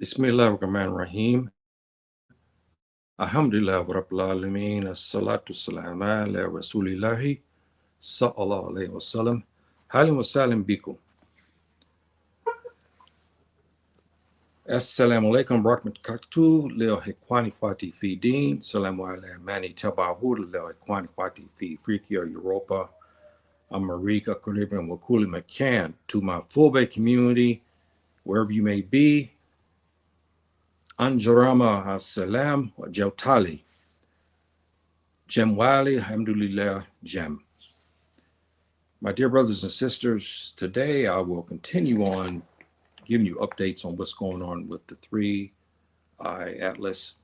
Bismillahirrahmanirrahim. Alhamdulillah wa rabbil alameen. As-salatu salam ala rasulillahi sallallahu alayhi wa sallam. Halim wa salam bikum. Assalamu alaikum rahmatullahi lil hikwani fati fi din. Salamu ala mani tabahud lil hikwani fati fi Africa, Europa, America, Caribbean, Wakuli McCann. To my full-bay community, wherever you may be, Anjarama Assalam wa Jautali. Jemwali, Alhamdulillah, Jem. My dear brothers and sisters, today I will continue on giving you updates on what's going on with the 3-eye atlas.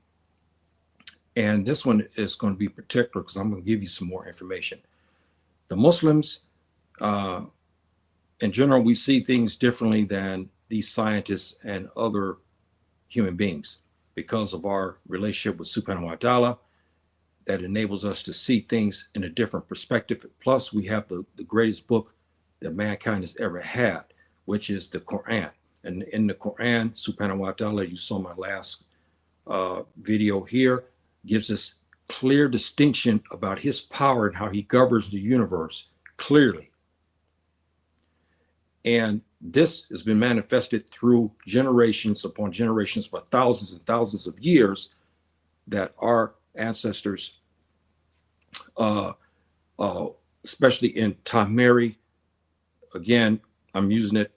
And this one is going to be particular because I'm going to give you some more information. The Muslims, in general, we see things differently than these scientists and other human beings because of our relationship with Subhanahu wa Ta'ala that enables us to see things in a different perspective. Plus, we have the greatest book that mankind has ever had, which is the Quran. And in the Quran, Subhanahu wa Ta'ala, you saw my last video here, gives us clear distinction about his power and how he governs the universe clearly. And this has been manifested through generations upon generations for thousands and thousands of years that our ancestors, especially in Tameri, again, I'm using it,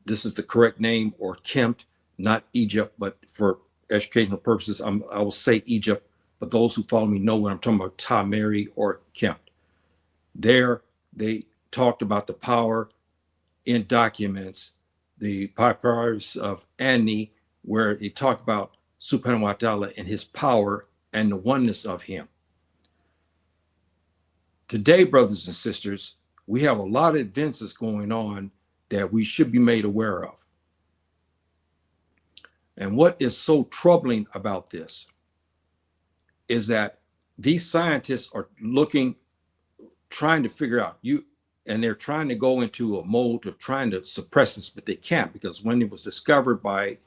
this is the correct name, or Kemt, not Egypt, but for educational purposes, I will say Egypt, but those who follow me know what I'm talking about, Tameri or Kemt. There, they talked about the power in documents, the papyrus of Ani, where they talk about Subhanahu wa Ta'ala and his power and the oneness of him. Today, brothers and sisters, we have a lot of advances going on that we should be made aware of. And what is so troubling about this is that these scientists are trying to figure out, and they're trying to go into a mode of trying to suppress this, but they can't, because when it was discovered by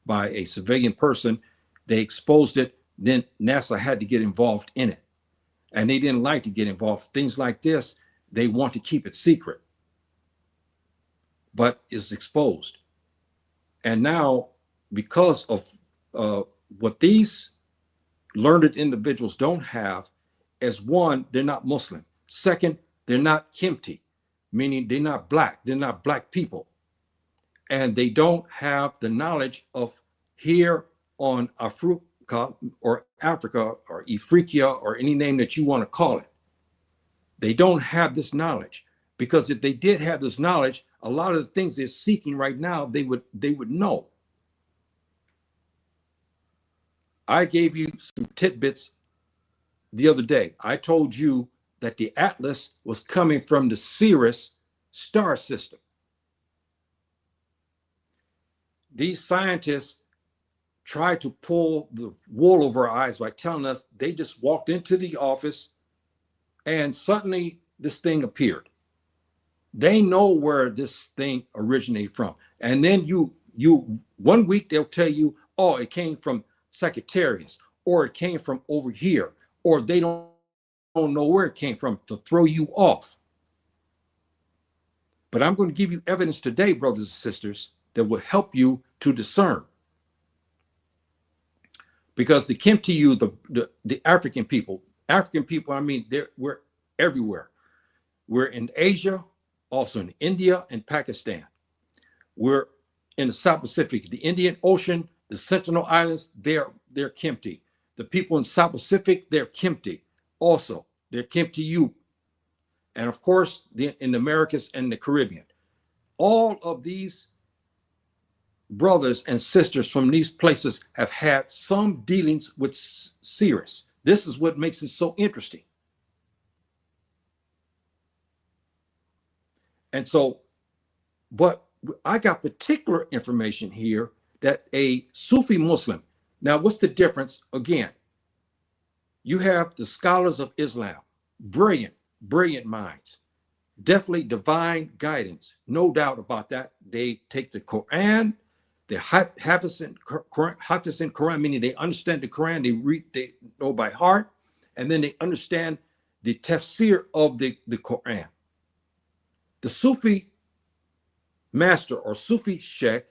a civilian person, they exposed it, then NASA had to get involved in it. And they didn't like to get involved. Things like this, they want to keep it secret, but it's exposed. And now, because of what these learned individuals don't have, is one, they're not Muslim. Second, they're not Kimti, meaning they're not black people. And they don't have the knowledge of here on Afru-Ka or Africa or Africa or any name that you want to call it. They don't have this knowledge, because if they did have this knowledge, a lot of the things they're seeking right now, they would know. I gave you some tidbits the other day. I told you that the atlas was coming from the Sirius star system. These scientists try to pull the wool over our eyes by telling us they just walked into the office and suddenly this thing appeared. They know where this thing originated from. And then you 1 week they'll tell you, oh, it came from Sagittarius, or it came from over here, or they don't know where it came from, to throw you off. But I'm going to give you evidence today, brothers and sisters, that will help you to discern. Because the Kimti, the African people, I mean, we're everywhere. We're in Asia, also in India and Pakistan. We're in the South Pacific, the Indian Ocean, the Sentinel Islands, they're Kimti. The people in South Pacific, they're Kimti. Also, they're Kimti. And of course, in the Americas and the Caribbean. All of these brothers and sisters from these places have had some dealings with Sirius. This is what makes it so interesting. And so, but I got particular information here that a Sufi Muslim, now what's the difference? Again, you have the scholars of Islam, brilliant minds, definitely divine guidance, no doubt about that. They take the Quran, The Hafiz in Quran, meaning they understand the Quran, they know by heart, and then they understand the tafsir of the Quran. The Sufi master or Sufi Sheikh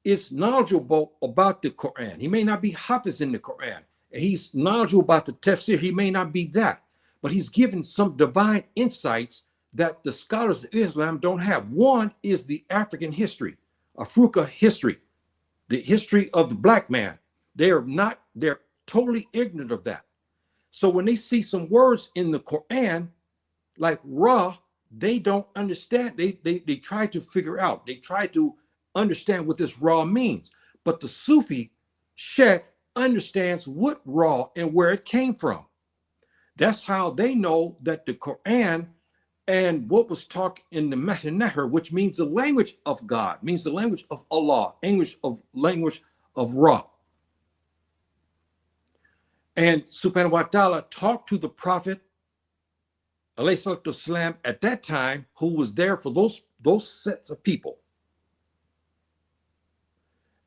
is knowledgeable about the Quran. He may not be Hafiz in the Quran. He's knowledgeable about the tafsir. He may not be that, but he's given some divine insights that the scholars of Islam don't have. One is the African history, Afru-Ka history, the history of the black man. They're totally ignorant of that. So when they see some words in the Quran, like Ra, they don't understand. They try to figure out, they try to understand what this Ra means. But the Sufi Sheikh understands what Ra and where it came from. That's how they know that the Quran and what was taught in the Metaneher, which means the language of God, means the language of Allah, language of Ra. And subhanahu wa ta'ala talked to the Prophet والسلام, at that time, who was there for those sets of people.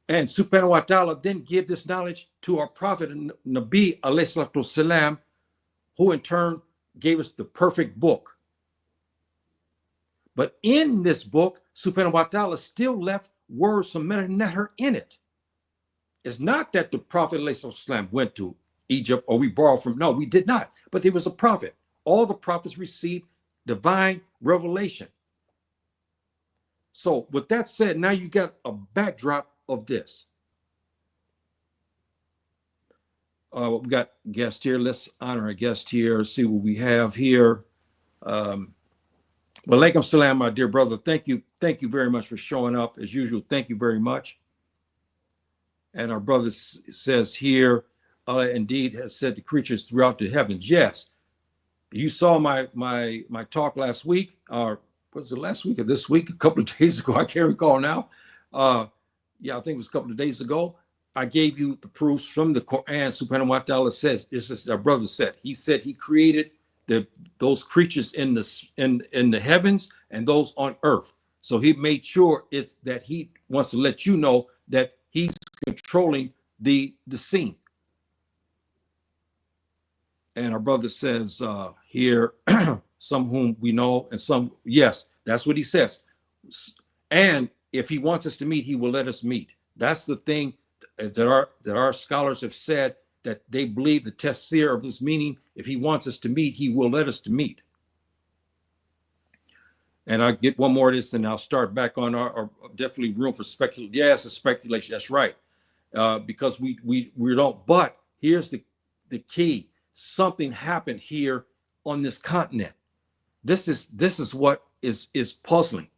And subhanahu wa ta'ala then give this knowledge to our Prophet Nabi والسلام, who in turn gave us the perfect book. But in this book, subhanahu wa ta'ala still left words from Metaneher in it. It's not that the Prophet ﷺ went to Egypt or we borrowed from, no, we did not. But there was a prophet. All the prophets received divine revelation. So with that said, now you got a backdrop of this. We got a guest here. Let's honor a guest here, see what we have here. Walaikum salam, my dear brother. Thank you very much for showing up. As usual, thank you very much. And our brother says here, Allah indeed has said to creatures throughout the heavens. Yes, you saw my talk last week, or was it last week or this week? A couple of days ago, I can't recall now. Yeah, I think it was a couple of days ago. I gave you the proofs from the Quran. Subhanahu wa ta'ala says, this is our brother said. He said he created those creatures in the heavens and those on earth. So he made sure it's that he wants to let you know that he's controlling the scene. And our brother says here, some whom we know and some, yes, that's what he says. And if he wants us to meet, he will let us meet. That's the thing that our scholars have said, that they believe the tafsir of this meaning. If he wants us to meet, he will let us to meet. And I'll get one more of this and I'll start back on our definitely room for speculation. Yes, it's speculation. That's right. Because we don't, but here's the key. Something happened here on this continent. This is what is puzzling,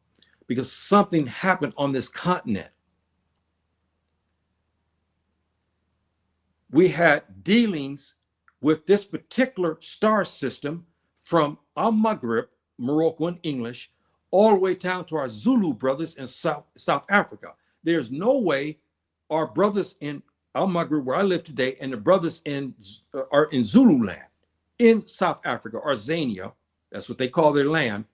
because something happened on this continent. We had dealings with this particular star system from Al-Maghrib, Morocco in English, all the way down to our Zulu brothers in South Africa. There's no way our brothers in Al-Maghrib, where I live today, and the brothers are in Zululand, in South Africa, or Zania, that's what they call their land.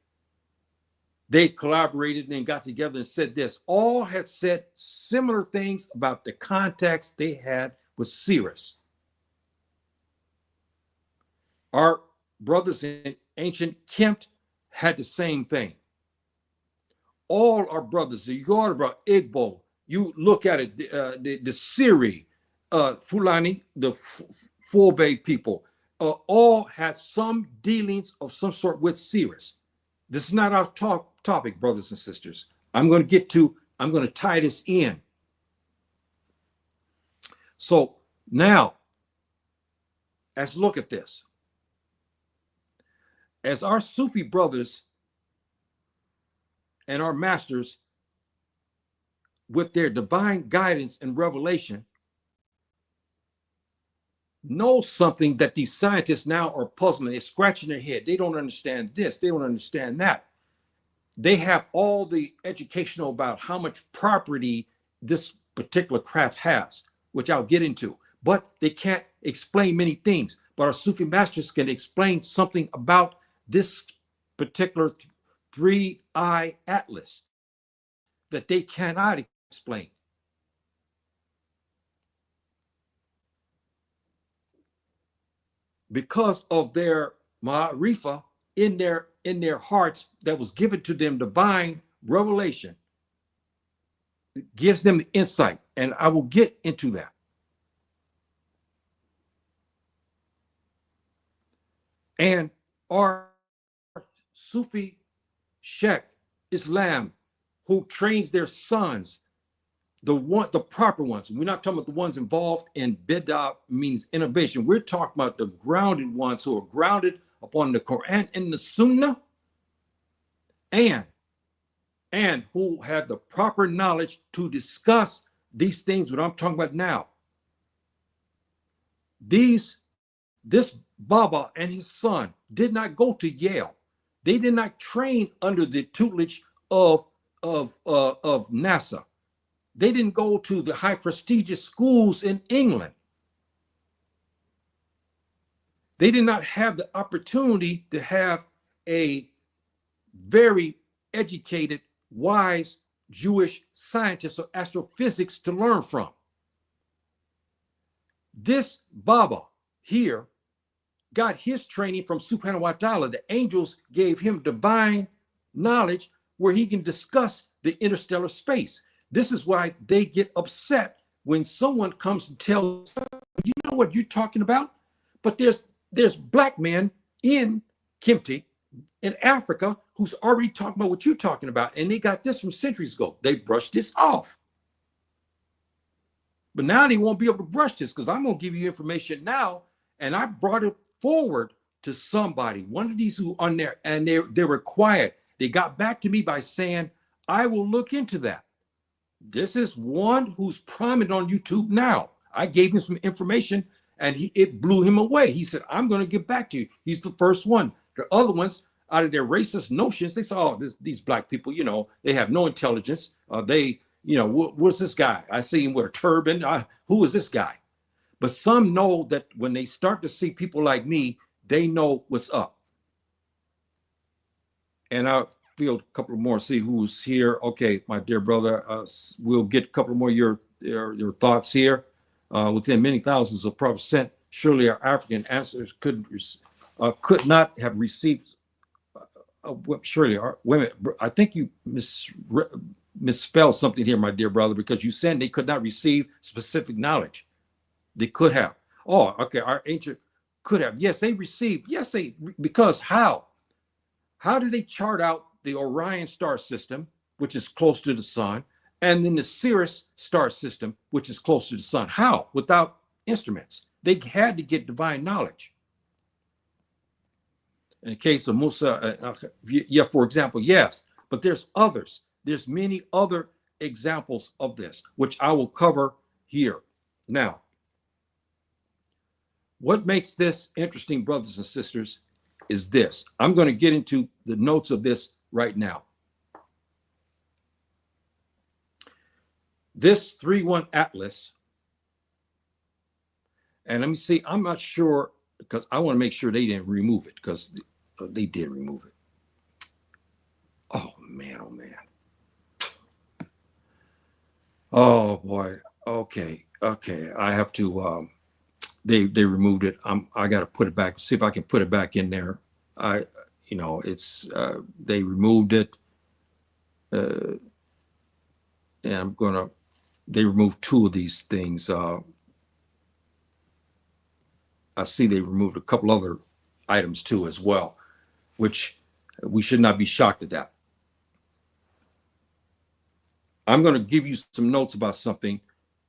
They collaborated and got together and said this. All had said similar things about the contacts they had with Sirius. Our brothers in ancient Kemt had the same thing. All our brothers, the Yoruba, Igbo, you look at it, the Siri, Fulani, the Fulbe people, all had some dealings of some sort with Sirius. This is not our topic, brothers and sisters. I'm going to tie this in. So now, let's look at this. As our Sufi brothers and our masters, with their divine guidance and revelation, know something that these scientists now are puzzling. They're scratching their head. They don't understand this. They don't understand that. They have all the educational about how much property this particular craft has, which I'll get into, but they can't explain many things. But our Sufi masters can explain something about this particular three-eye atlas that they cannot explain. because of their ma'arifa in their hearts that was given to them, divine revelation, it gives them the insight. And I will get into that. And our Sufi Sheikh Islam, who trains their sons, the proper ones. We're not talking about the ones involved in bid'ah, means innovation. We're talking about the grounded ones who are grounded upon the Quran and the Sunnah, and who have the proper knowledge to discuss these things that I'm talking about now. This Baba and his son did not go to Yale. They did not train under the tutelage of NASA. They didn't go to the high prestigious schools in England. They did not have the opportunity to have a very educated, wise Jewish scientist or astrophysics to learn from. This Baba here got his training from Subhanahu wa ta'ala. The angels gave him divine knowledge where he can discuss the interstellar space. This is why they get upset when someone comes and tells, you know what you're talking about? But there's black men in Kimti, in Africa, who's already talking about what you're talking about. And they got this from centuries ago. They brushed this off. But now they won't be able to brush this, because I'm going to give you information now. And I brought it forward to somebody, one of these who on there, and they were quiet. They got back to me by saying, I will look into that. This is one who's prominent on YouTube now. I gave him some information and it blew him away. He said, I'm going to get back to you. He's the first one. The other ones, out of their racist notions, they saw, oh, these black people, you know, they have no intelligence. They, you know, what's this guy? I see him with a turban. Who is this guy? But some know that when they start to see people like me, they know what's up. And I feel a couple more, see who's here. Okay, my dear brother, we'll get a couple more of your thoughts here. Within many thousands of prophets sent, surely our African ancestors could not have received. Surely our women. I think you misspelled something here, my dear brother, because you said they could not receive specific knowledge. They could have. Oh, okay. Our ancient could have. Yes, they received. Yes, they. Because how? How did they chart out the Orion star system, which is close to the sun, and then the Sirius star system, which is close to the sun? How? Without instruments. They had to get divine knowledge. In the case of Musa, yeah, for example, yes, but there's others. There's many other examples of this, which I will cover here. Now, what makes this interesting, brothers and sisters, is this. I'm going to get into the notes of this right now. This 3-1 atlas, and let me see, I'm not sure, because I want to make sure they didn't remove it, because they did remove it. Oh man, oh man. Oh boy. Okay. I have to they removed it. I got to put it back, see if I can put it back in there. It's they removed it. And they removed 2 of these things. I see they removed a couple other items too as well, which we should not be shocked at that. I'm going to give you some notes about something,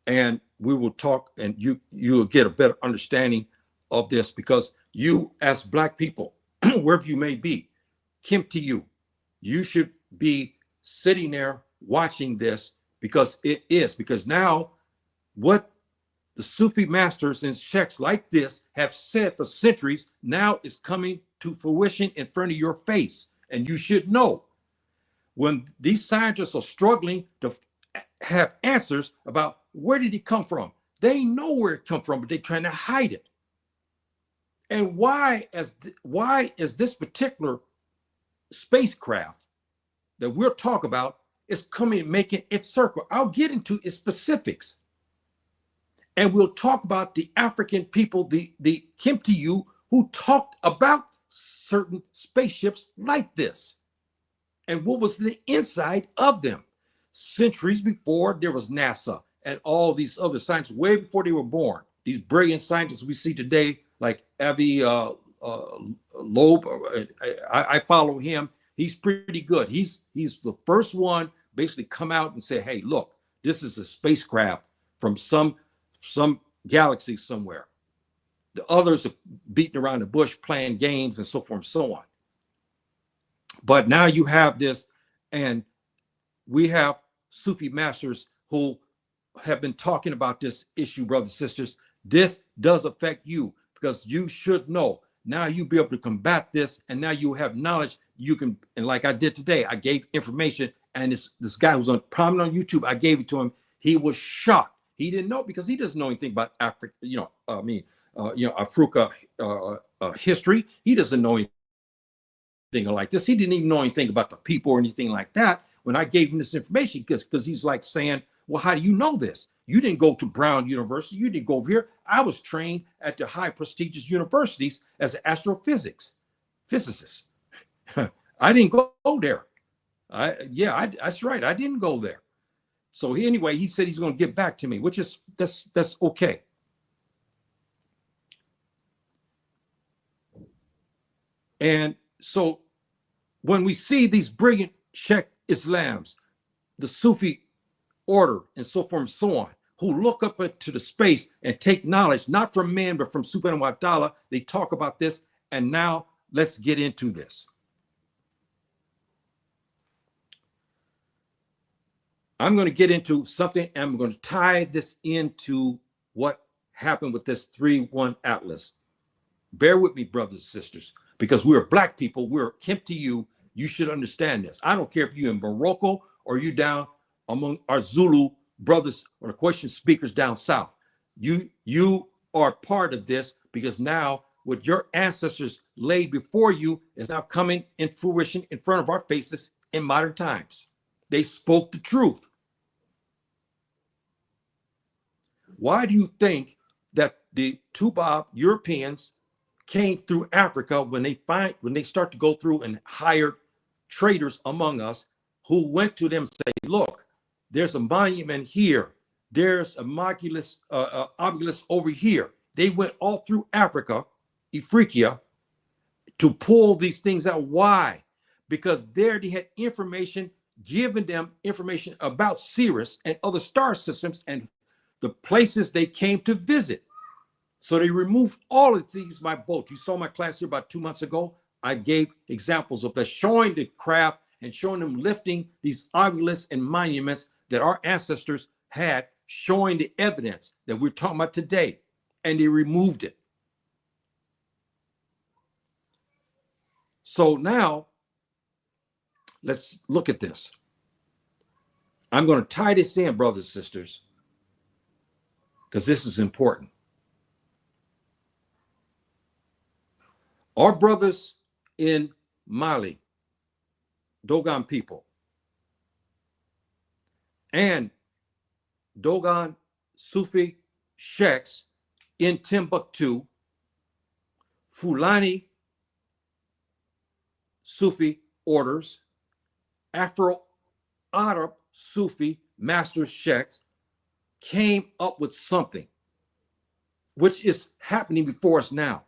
and we will talk, and you'll get a better understanding of this, because you, as Black people, wherever you may be, Kimti, you should be sitting there watching this, because now what the Sufi masters and sheikhs like this have said for centuries now is coming to fruition in front of your face. And you should know, when these scientists are struggling to have answers about where did he come from, they know where it come from, but they're trying to hide it. And why is this particular spacecraft that we'll talk about is coming and making its circle? I'll get into its specifics. And we'll talk about the African people, the Kimti who talked about certain spaceships like this and what was the inside of them. Centuries before there was NASA and all these other scientists, way before they were born. These brilliant scientists we see today, like Avi Loeb, I follow him. He's pretty good. He's the first one basically come out and say, hey, look, this is a spacecraft from some galaxy somewhere. The others are beating around the bush, playing games and so forth and so on. But now you have this, and we have Sufi masters who have been talking about this issue, brothers and sisters. This does affect you because you should know. Now you'll be able to combat this, and now you have knowledge. You can, and like I did today, I gave information, and this guy who's prominent on YouTube, I gave it to him. He was shocked. He didn't know because he doesn't know anything about Africa, Afru-Ka history. He doesn't know anything like this. He didn't even know anything about the people or anything like that when I gave him this information, because he's like saying, well, how do you know this? You didn't go to Brown University. You didn't go over here. I was trained at the high prestigious universities as an physicist. I didn't go there. That's right. I didn't go there. So anyway, he said he's going to get back to me, which is that's okay. And so when we see these brilliant Sheikh Islams, the Sufi order and so forth and so on, who look up into the space and take knowledge, not from man, but from Subhanahu wa ta'ala, they talk about this. And now let's get into this. I'm going to get into something, and I'm going to tie this into what happened with this 3-1 Atlas. Bear with me, brothers and sisters, because we're black people. We're kin to you. You should understand this. I don't care if you're in Morocco or you down among our Zulu brothers or the question speakers down south. You are part of this, because now what your ancestors laid before you is now coming in fruition in front of our faces in modern times. They spoke the truth. Why do you think that the Tubab Europeans came through Africa when they start to go through and hired traders among us who went to them and say, look, there's a monument here. There's a obelisk over here. They went all through Africa, Africa, to pull these things out. Why? Because there they had information, giving them information about Sirius and other star systems and the places they came to visit. So they removed all of these by boat. You saw my class here about 2 months ago. I gave examples of that, showing the craft and showing them lifting these obelisks and monuments that our ancestors had, showing the evidence that we're talking about today. And they removed it. So now, let's look at this. I'm going to tie this in, brothers and sisters, because this is important. Our brothers in Mali, Dogon people, and Dogon Sufi Sheikhs in Timbuktu, Fulani Sufi orders, Afro-Arab Sufi master sheikhs came up with something which is happening before us now.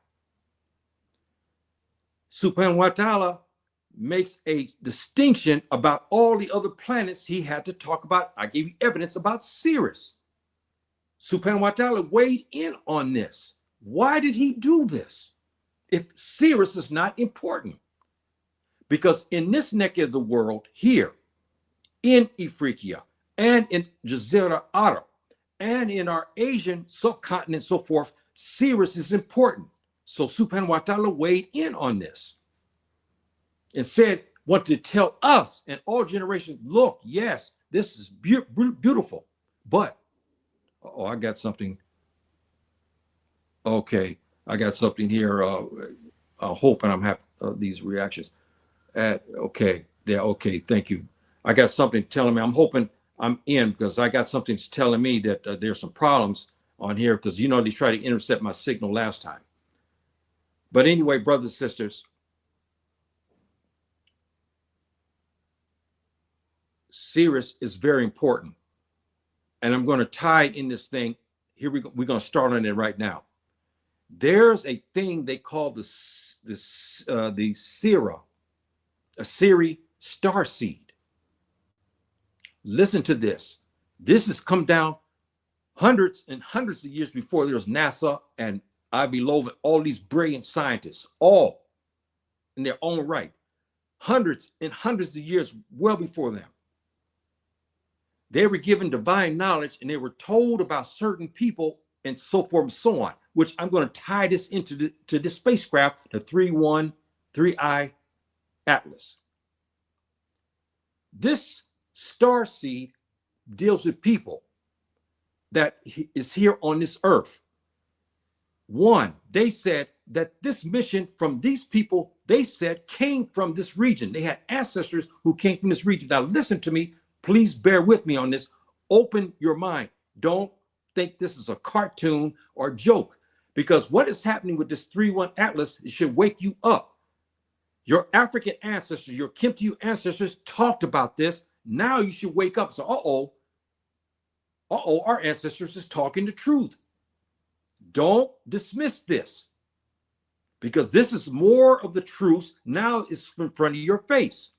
Subhanahu wa ta'ala makes a distinction about all the other planets he had to talk about. I gave you evidence about Sirius. Subhanahu wa ta'ala weighed in on this. Why did he do this if Sirius is not important? Because in this neck of the world here, in Africa and in Jazira Arab and in our Asian subcontinent, so forth, Sirius is important. So Subhanahu wa ta'ala weighed in on this and said, want to tell us and all generations, look, yes, this is beautiful, but, I got something. Okay, I got something here. Hoping I'm happy these reactions. Okay, thank you. I got something telling me, I'm hoping I'm in, because I got something telling me that there's some problems on here, because they tried to intercept my signal last time. But anyway, brothers and sisters, Sirius is very important. And I'm going to tie in this thing. Here we go. We're going to start on it right now. There's a thing they call the Sira, a Siri star seed. Listen to this. This has come down hundreds and hundreds of years before there was NASA and I.B. Lowe, all these brilliant scientists, all in their own right. Hundreds and hundreds of years well before them. They were given divine knowledge and they were told about certain people and so forth and so on, which I'm going to tie this into this spacecraft, the 3I Atlas. This star seed deals with people that is here on this earth. One, they said that this mission from these people, they said, came from this region. They had ancestors who came from this region. Now listen to me. Please bear with me on this. Open your mind. Don't think this is a cartoon or joke, because what is happening with this 3-1 Atlas, it should wake you up. Your African ancestors, your Timbuktu ancestors talked about this. Now you should wake up. So, our ancestors is talking the truth. Don't dismiss this, because this is more of the truth. Now it's in front of your face.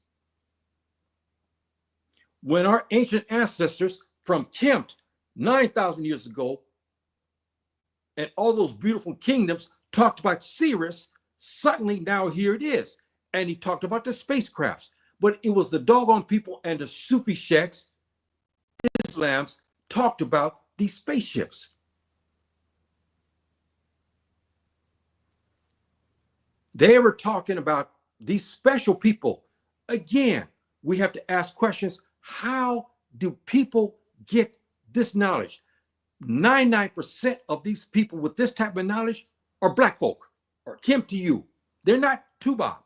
When our ancient ancestors from Kemt 9,000 years ago and all those beautiful kingdoms talked about Sirius, suddenly now here it is. And he talked about the spacecrafts, but it was the doggone people and the Sufi Sheikhs, Islams, talked about these spaceships. They were talking about these special people. Again, we have to ask questions. How do people get this knowledge? 99% of these people with this type of knowledge are black folk or Timbuktu. They're not Tuba.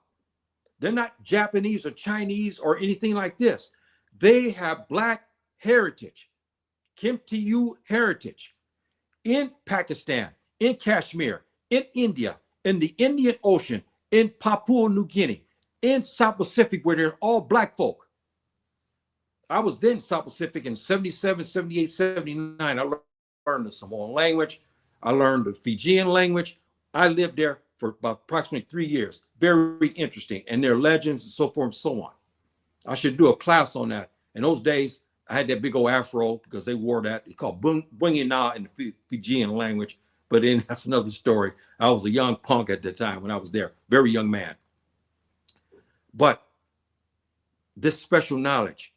They're not Japanese or Chinese or anything like this. They have black heritage, Timbuktu heritage in Pakistan, in Kashmir, in India, in the Indian Ocean, in Papua New Guinea, in South Pacific, where they're all black folk. I was then in South Pacific in 77, 78, 79. I learned the Samoan language. I learned the Fijian language. I lived there for about approximately 3 years. Very interesting. And their legends and so forth and so on. I should do a class on that. In those days, I had that big old afro because they wore that. It's called Bungi Na in the Fijian language. But then that's another story. I was a young punk at the time when I was there. Very young man. But this special knowledge,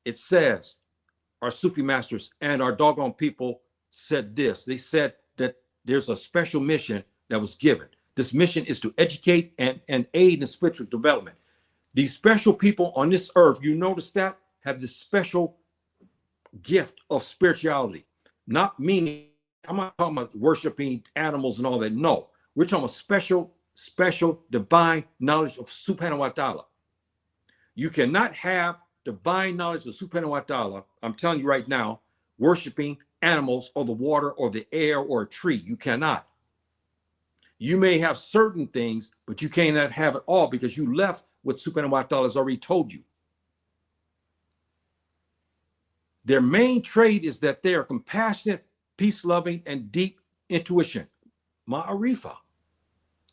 it says our Sufi masters and our doggone people said this. They said that there's a special mission that was given. This mission is to educate and aid in spiritual development. These special people on this earth, you notice that, have this special gift of spirituality. Not meaning, I'm not talking about worshiping animals and all that. No, we're talking about special divine knowledge of Subhanahu wa ta'ala. You cannot have divine knowledge of Subhanahu wa ta'ala, I'm telling you right now, worshiping animals or the water or the air or a tree. You cannot. You may have certain things, but you cannot have it all because you left what Subhanahu wa ta'ala has already told you. Their main trait is that they are compassionate, peace-loving, and deep intuition. Ma'arifa.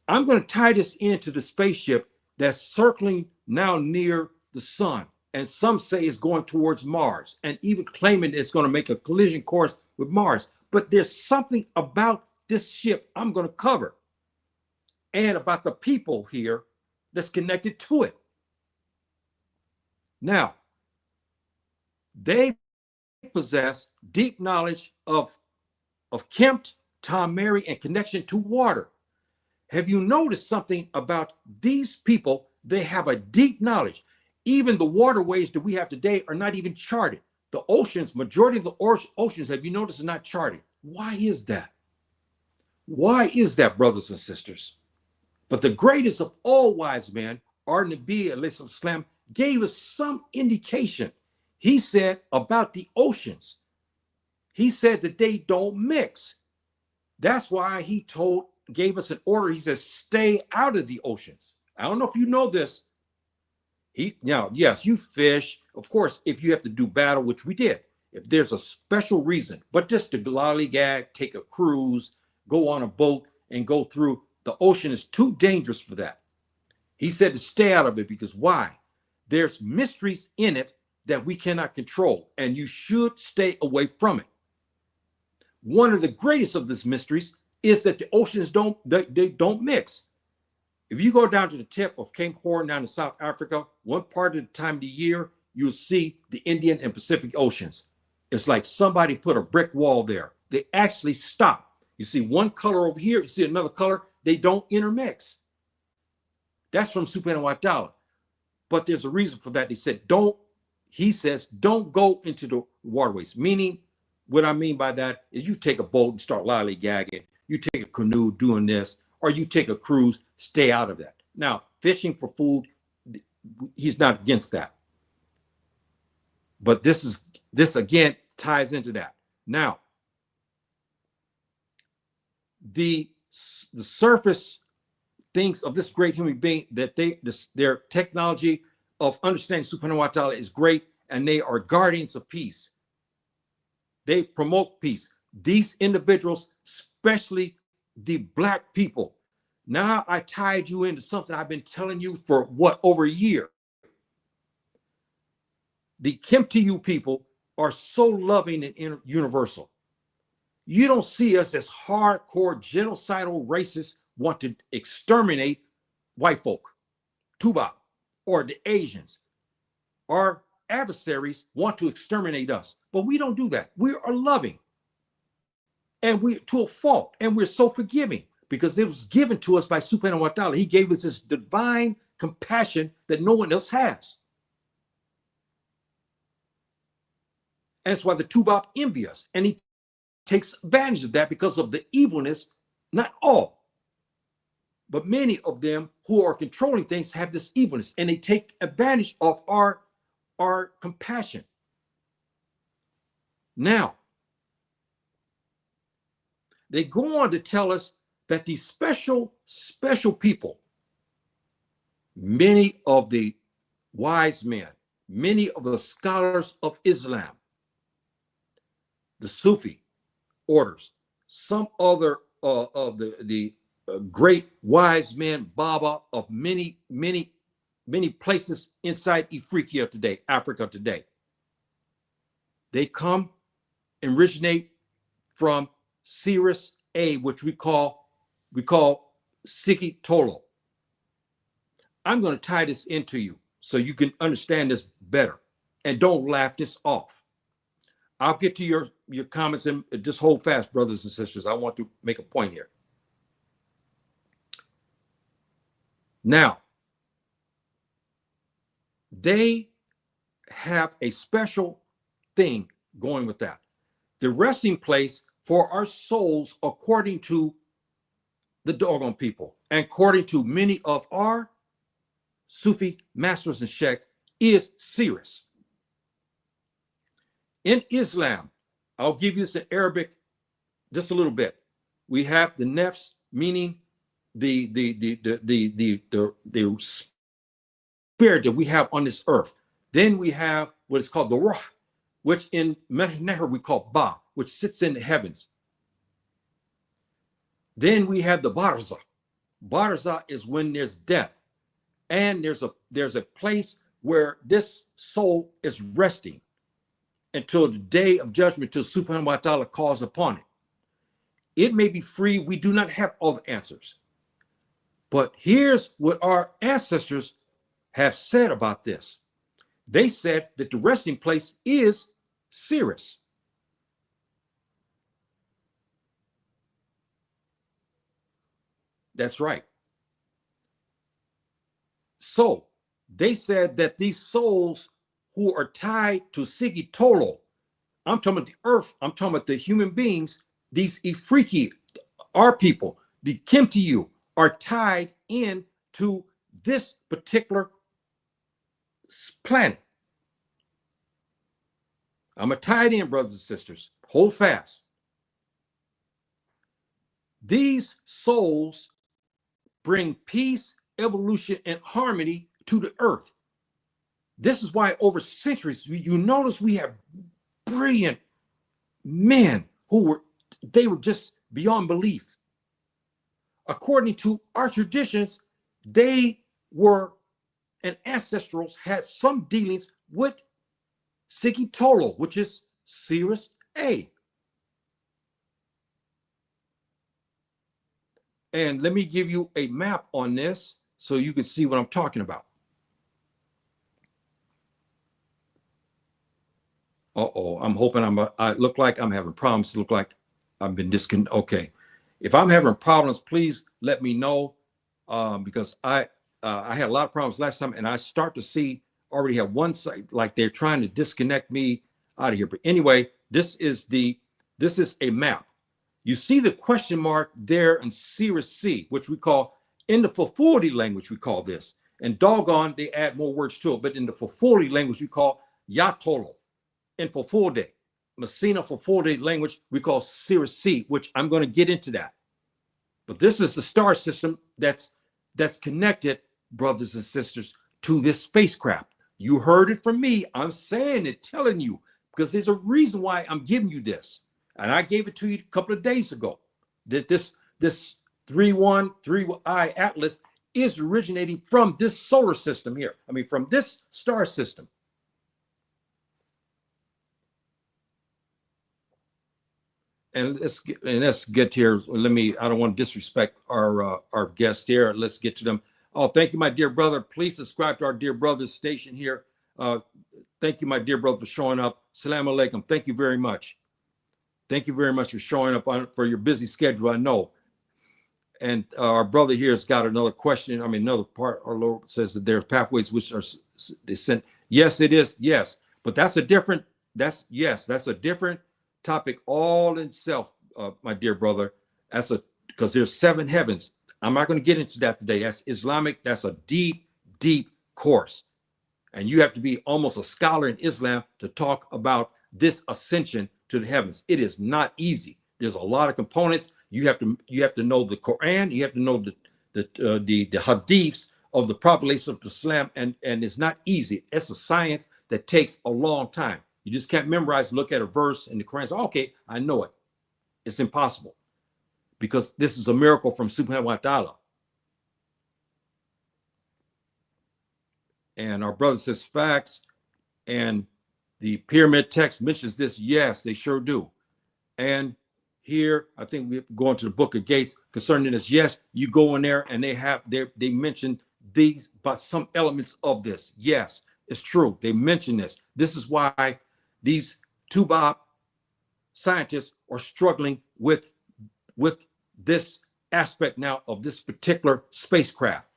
I'm going to tie this into the spaceship that's circling now near the sun. And some say it's going towards Mars, and even claiming it's going to make a collision course with Mars. But there's something about this ship I'm going to cover, and about the people here that's connected to it. Now, they possess deep knowledge of Kemt, Tom Mary, and connection to water. Have you noticed something about these people? They have a deep knowledge. Even the waterways that we have today are not even charted. The oceans, majority of the oceans, have you noticed, are not charted. Why is that? Why is that, brothers and sisters? But the greatest of all wise men, our Nabi alayhi salam, gave us some indication. He said about the oceans, he said that they don't mix. That's why he told gave us an order. He says, stay out of the oceans. I don't know if you know this. Now, yes, you fish. Of course, if you have to do battle, which we did, if there's a special reason, but just to lollygag, take a cruise, go on a boat and go through, the ocean is too dangerous for that. He said to stay out of it because why? There's mysteries in it that we cannot control, and you should stay away from it. One of the greatest of these mysteries is that the oceans don't mix. If you go down to the tip of Cape Horn down in South Africa, one part of the time of the year, you'll see the Indian and Pacific Oceans. It's like somebody put a brick wall there. They actually stop. You see one color over here, you see another color, they don't intermix. That's from Subhanahu wa ta'ala. But there's a reason for that. He says, don't go into the waterways. Meaning, what I mean by that is you take a boat and start lollygagging. You take a canoe doing this, or you take a cruise, stay out of that. Now, fishing for food, he's not against that. But this again ties into that. Now, the surface things of this great human being, that their technology of understanding Subhanahu wa ta'ala is great, and they are guardians of peace. They promote peace. These individuals, especially the Black people. Now I tied you into something I've been telling you for over a year. The Timbuktu people are so loving and universal. You don't see us as hardcore genocidal racists want to exterminate white folk, Tuba, or the Asians. Our adversaries want to exterminate us, but we don't do that. We are loving, and we to a fault, and we're so forgiving because it was given to us by Subhanahu wa ta'ala. He gave us this divine compassion that no one else has. And that's why the Tubab envy us, and he takes advantage of that because of the evilness, not all, but many of them who are controlling things have this evilness, and they take advantage of our compassion. Now, they go on to tell us that these special people, many of the wise men, many of the scholars of Islam, the Sufi orders, some other of the great wise men, Baba, of many places inside Africa today. They come and originate from Sirius A, which we call Siki Tolo. I'm going to tie this into you so you can understand this better, and don't laugh this off. I'll get to your comments, and just hold fast, brothers and sisters. I want to make a point here. Now, they have a special thing going with that. The resting place for our souls, according to the doggone people, and according to many of our Sufi masters and sheikhs, is Sirius. In Islam, I'll give you this in Arabic just a little bit. We have the nefs, meaning the spirit that we have on this earth. Then we have what is called the ruh, which in Nehr we call Ba, which sits in the heavens. Then we have the Barza. Barza is when there's death, and there's a place where this soul is resting until the day of judgment, till Subhanahu wa ta'ala calls upon it. It may be free. We do not have all the answers. But here's what our ancestors have said about this. They said that the resting place is Sirius. That's right. So they said that these souls who are tied to Sigi Tolo, I'm talking about the earth, I'm talking about the human beings, these Ifriki, our people, the Timbuktu, are tied in to this particular planet. I'm going to tie it in, brothers and sisters. Hold fast. These souls bring peace, evolution, and harmony to the earth. This is why over centuries, you notice we have brilliant men who were just beyond belief. According to our traditions, they were, and ancestrals had some dealings with Sigitolo, which is Sirius A. And let me give you a map on this so you can see what I'm talking about. Uh-oh, I'm hoping I look like I'm having problems. Look like I've been disconnected. Okay. If I'm having problems, please let me know, because I had a lot of problems last time, and I start to see already have one site like they're trying to disconnect me out of here. But anyway, this is a map. You see the question mark there in Sirius C, which we call, in the Fufuli language, we call this. And doggone, they add more words to it, but in the Fufuli language, we call Yatolo. In Fufulde, Messina Fufulde language, we call Sirius C, which I'm going to get into that. But this is the star system that's connected, brothers and sisters, to this spacecraft. You heard it from me. I'm saying it, telling you, because there's a reason why I'm giving you this. And I gave it to you a couple of days ago, that this 313I Atlas is originating from this solar system here. I mean, from this star system. And let's get here. I don't want to disrespect our guests here. Let's get to them. Oh, thank you, my dear brother. Please subscribe to our dear brother's station here. Thank you, my dear brother, for showing up. Salam alaikum. Thank you very much. Thank you very much for showing up for your busy schedule, I know. And our brother here has got another question. I mean, another part. Our Lord says that there are pathways which are sent. Yes, it is. Yes, but that's a different topic all in itself, my dear brother. Because there's 7 heavens. I'm not going to get into that today. That's Islamic. That's a deep, deep course. And you have to be almost a scholar in Islam to talk about this ascension to the heavens. It is not easy. There's a lot of components. You have to know the Quran. You have to know the hadiths of the Prophet of Islam, and it's not easy. It's a science that takes a long time. You just can't memorize, look at a verse in the Quran and say, okay, I know it. It's impossible, because this is a miracle from Subhanahu wa ta'ala. And our brother says facts, and the pyramid text mentions this. Yes, they sure do. And here, I think we're going to the Book of Gates concerning this. Yes, you go in there and they mention these, but some elements of this. Yes, it's true. They mention this. This is why these Tubab scientists are struggling with this aspect now of this particular spacecraft.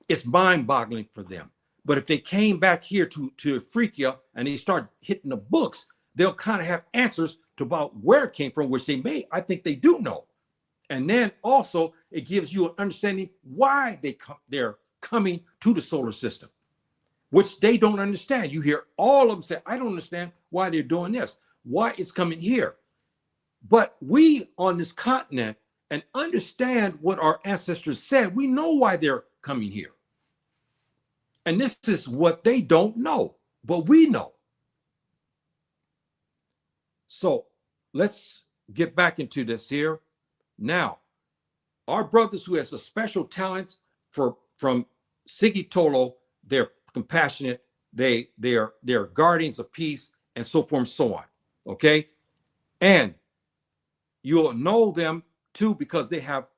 It's mind-boggling for them. But if they came back here to Africa and they start hitting the books, they'll kind of have answers to about where it came from, which I think they do know. And then also it gives you an understanding why they're coming to the solar system, which they don't understand. You hear all of them say, I don't understand why they're doing this, why it's coming here. But we on this continent and understand what our ancestors said, we know why they're coming here. And this is what they don't know, but we know. So let's get back into this here. Now, our brothers who has a special talent from Sigitolo, they're compassionate, they are guardians of peace, and so forth and so on. Okay? And you'll know them too because they have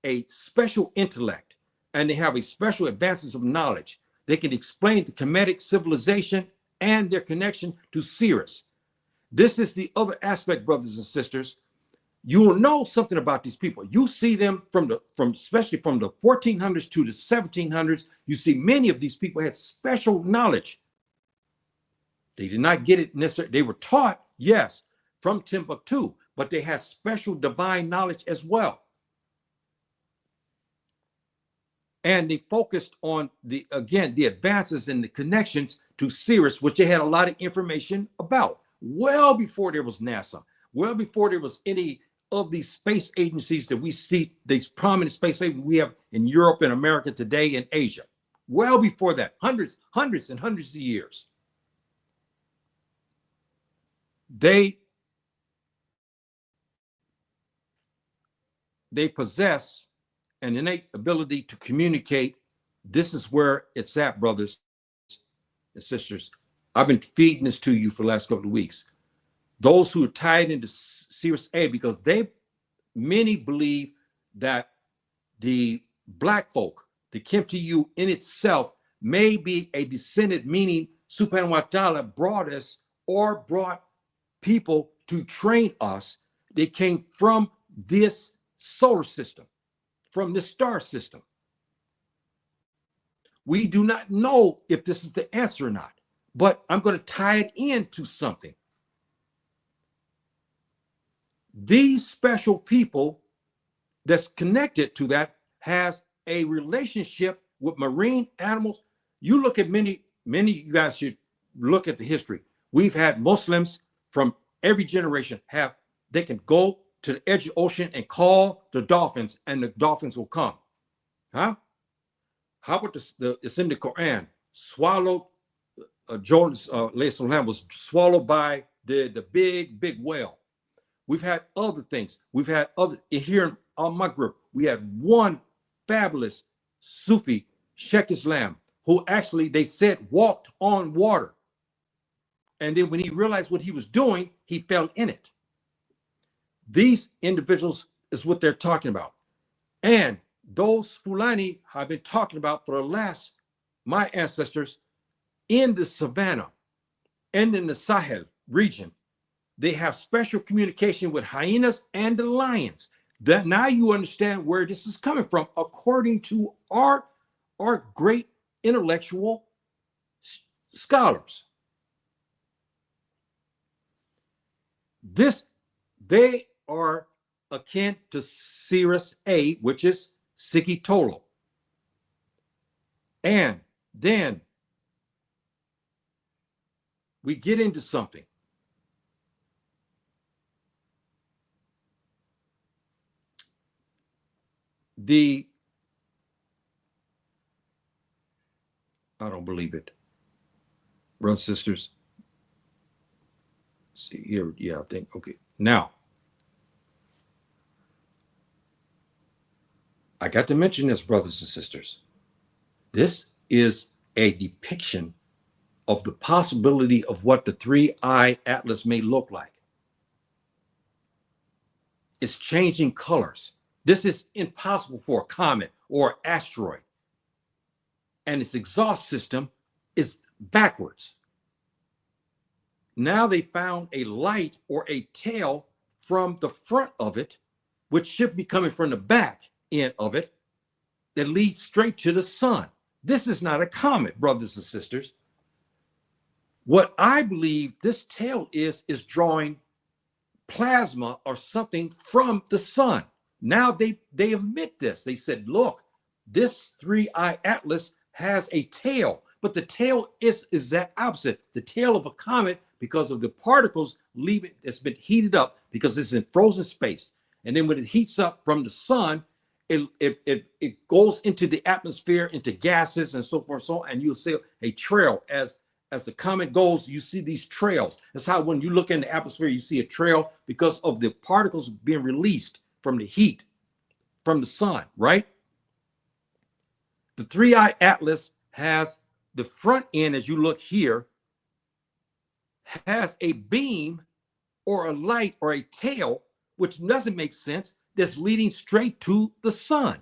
a special intellect and they have a special advances of knowledge. They can explain the Kemetic civilization and their connection to Sirius. This is the other aspect, brothers and sisters. You will know something about these people. You see them especially from the 1400s to the 1700s. You see many of these people had special knowledge. They did not get it necessarily. They were taught, yes, from Timbuktu, but they had special divine knowledge as well. And they focused on the advances and the connections to Sirius, which they had a lot of information about, well before there was NASA, well before there was any of these space agencies that we see, these prominent space agencies we have in Europe and America today and Asia, well before that, hundreds and hundreds of years, they possess an innate ability to communicate. This is where it's at, brothers and sisters. I've been feeding this to you for the last couple of weeks. Those who are tied into Sirius A, because many believe that the black folk, the Kimtu in itself, may be a descendant, meaning Subhanahu wa Ta'ala brought us or brought people to train us. They came from this solar system, from this star system. We do not know if this is the answer or not, but I'm going to tie it into something. These special people that's connected to that has a relationship with marine animals. You look at many, you guys should look at the history. We've had Muslims from every generation they can go to the edge of the ocean and call the dolphins, and the dolphins will come. Huh? How about it's in the Quran, swallowed, Jordan's was swallowed by the big whale. We've had other things. We've had other, here in my group, we had one fabulous Sufi, Sheikh Islam, who actually, they said, walked on water. And then when he realized what he was doing, he fell in it. These individuals is what they're talking about. And those Fulani I've been talking about for my ancestors in the savannah and in the Sahel region, they have special communication with hyenas and the lions. That now you understand where this is coming from, according to our great intellectual scholars. They are akin to Sirius A, which is Sikitolo. And then we get into something. I don't believe it. Brothers and sisters. See here, yeah, I think, okay. Now, I got to mention this, brothers and sisters. This is a depiction of the possibility of what the 3-eye atlas may look like. It's changing colors. This is impossible for a comet or asteroid. And its exhaust system is backwards. Now they found a light or a tail from the front of it, which should be coming from the back end of it, that leads straight to the sun. This is not a comet, brothers and sisters. What I believe this tail is drawing plasma or something from the sun. Now they admit this. They said, look, this 3-eye atlas has a tail, but the tail is that opposite. The tail of a comet, because of the particles leave it, it's been heated up because it's in frozen space. And then when it heats up from the sun, it goes into the atmosphere, into gases and so forth, and you'll see a trail as the comet goes. You see these trails. That's how when you look in the atmosphere, you see a trail because of the particles being released from the heat from the sun, right? The 3-eye atlas has the front end, as you look here, has a beam or a light or a tail, which doesn't make sense, that's leading straight to the sun.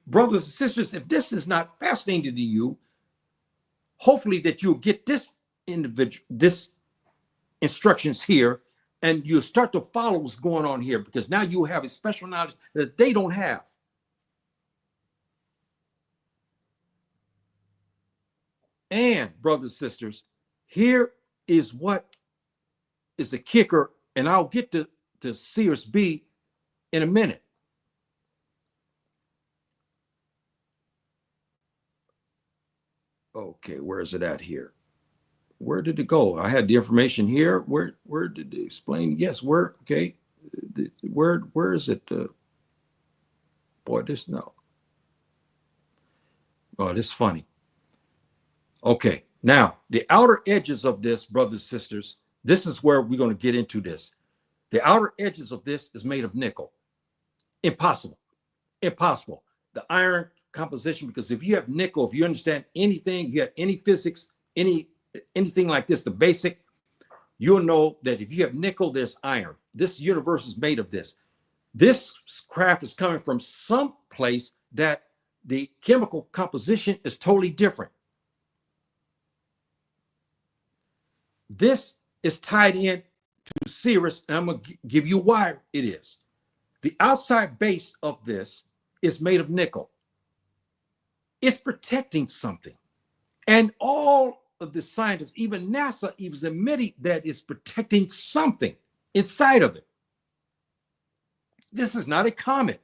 Brothers and sisters, if this is not fascinating to you, hopefully that you'll get this instructions here, and you'll start to follow what's going on here, because now you have a special knowledge that they don't have. And brothers and sisters, here is what is the kicker, and I'll get to Sirius B in a minute. Okay, where is it at here? Where did it go? I had the information here. Where did it explain? Yes, where? Okay, where is it? Boy, this no. Oh, this is funny. Okay, now the outer edges of this, brothers and sisters, this is where we're going to get into this. The outer edges of this is made of nickel. Impossible. Impossible. The iron composition, because if you have nickel, if you understand anything, you have any physics, anything like this, the basic, you'll know that if you have nickel, there's iron. This universe is made of this. This craft is coming from some place that the chemical composition is totally different. This is tied in to Sirius, and I'm going to give you why it is. The outside base of this is made of nickel. It's protecting something. And all of the scientists, even NASA, is admitting that it's protecting something inside of it. This is not a comet.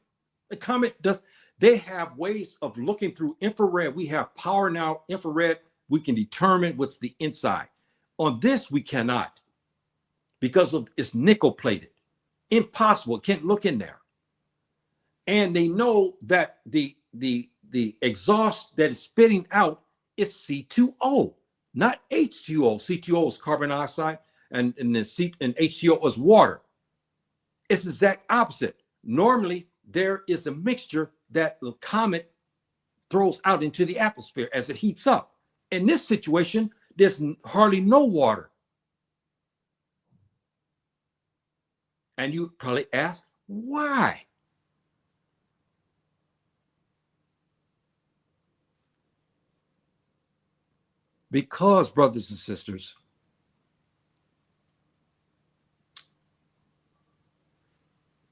A comet does, they have ways of looking through infrared. We have power now, infrared. We can determine what's the inside. On this, we cannot, because of it's nickel plated. Impossible. Can't look in there. And they know that the exhaust that is spitting out is C2O, not H2O. C2O is carbon dioxide, and H2O is water. It's the exact opposite. Normally, there is a mixture that the comet throws out into the atmosphere as it heats up. In this situation, there's hardly no water. And you probably ask, why? Because, brothers and sisters,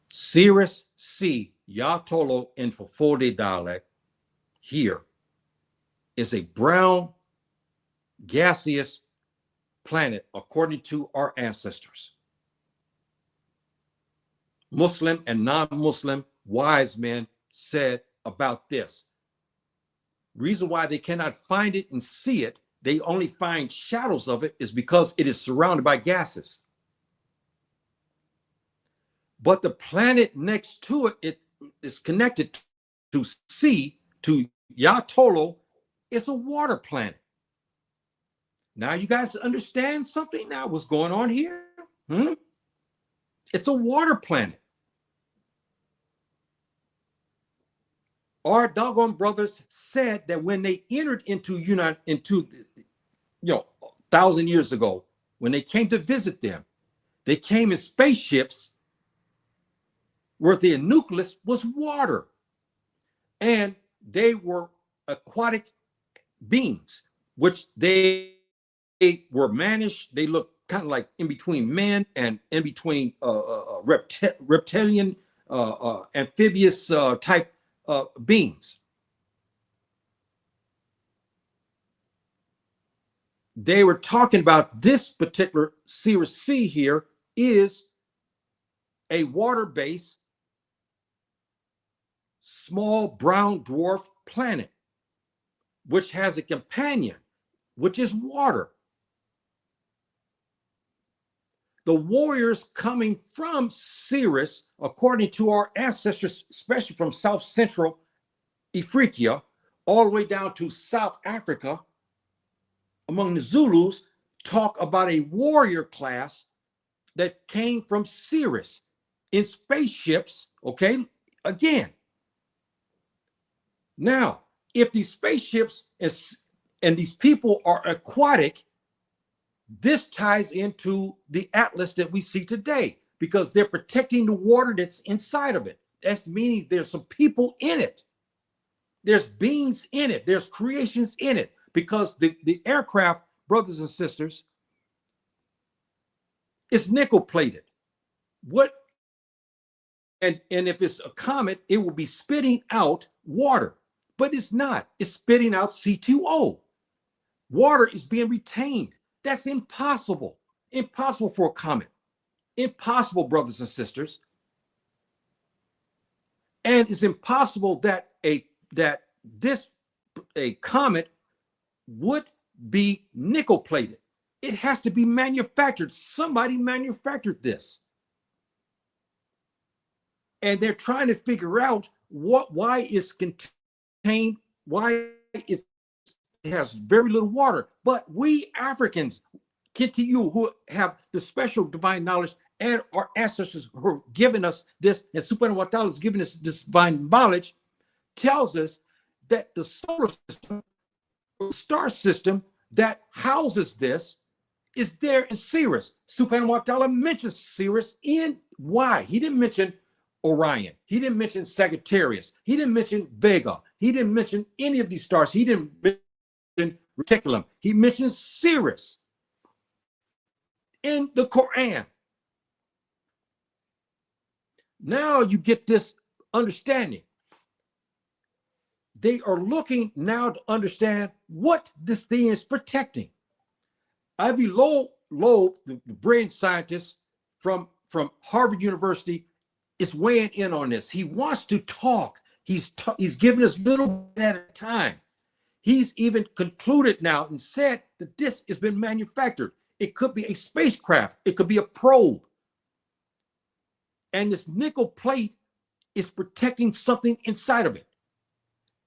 Sirius C, Yatolo in Fofode dialect, here is a brown gaseous planet according to our ancestors. Muslim and non-Muslim wise men said about this. Reason why they cannot find it and see it, they only find shadows of it, is because it is surrounded by gases. But the planet next to it, it is connected to C, to Yatolo. It's a water planet. Now you guys understand something now, what's going on here? It's a water planet. Our doggone brothers said that when they entered into 1,000 years ago, when they came to visit them, they came in spaceships where their nucleus was water. And they were aquatic beings, which they were mannish. They looked kind of like in between men and in between reptilian, amphibious type beings. They were talking about this particular Sirius C here is a water-based small brown dwarf planet, which has a companion, which is water. The warriors coming from Sirius, according to our ancestors, especially from South Central Africa, all the way down to South Africa, among the Zulus, talk about a warrior class that came from Sirius in spaceships, okay? Again, now, if these spaceships and these people are aquatic, this ties into the atlas that we see today, because they're protecting the water that's inside of it. That's meaning there's some people in it. There's beings in it. There's creations in it, because the aircraft, brothers and sisters, is nickel plated. And if it's a comet, it will be spitting out water, but it's not. It's spitting out C2O. Water is being retained. That's impossible. Impossible for a comet. Impossible, brothers and sisters. And it's impossible that a comet would be nickel plated. It has to be manufactured. Somebody manufactured this. and they're trying to figure out why it's contained, why it has very little water. But we Africans, to you who have the special divine knowledge, and our ancestors who are giving us this, and Subhanahu wa Ta'ala is giving us this divine knowledge, tells us that the solar system, or star system that houses this, is there in Sirius. Subhanahu wa Ta'ala mentions Sirius in why? He didn't mention Orion. He didn't mention Sagittarius. He didn't mention Vega. He didn't mention any of these stars. He didn't mention Reticulum. He mentions Sirius in the Quran. Now you get this understanding. They are looking now to understand what this thing is protecting. Ivy Loeb, the brilliant scientist from Harvard University, is weighing in on this. He wants to talk. He's giving us little bit at a time. He's even concluded now and said that this has been manufactured. It could be a spacecraft. It could be a probe. And this nickel plate is protecting something inside of it.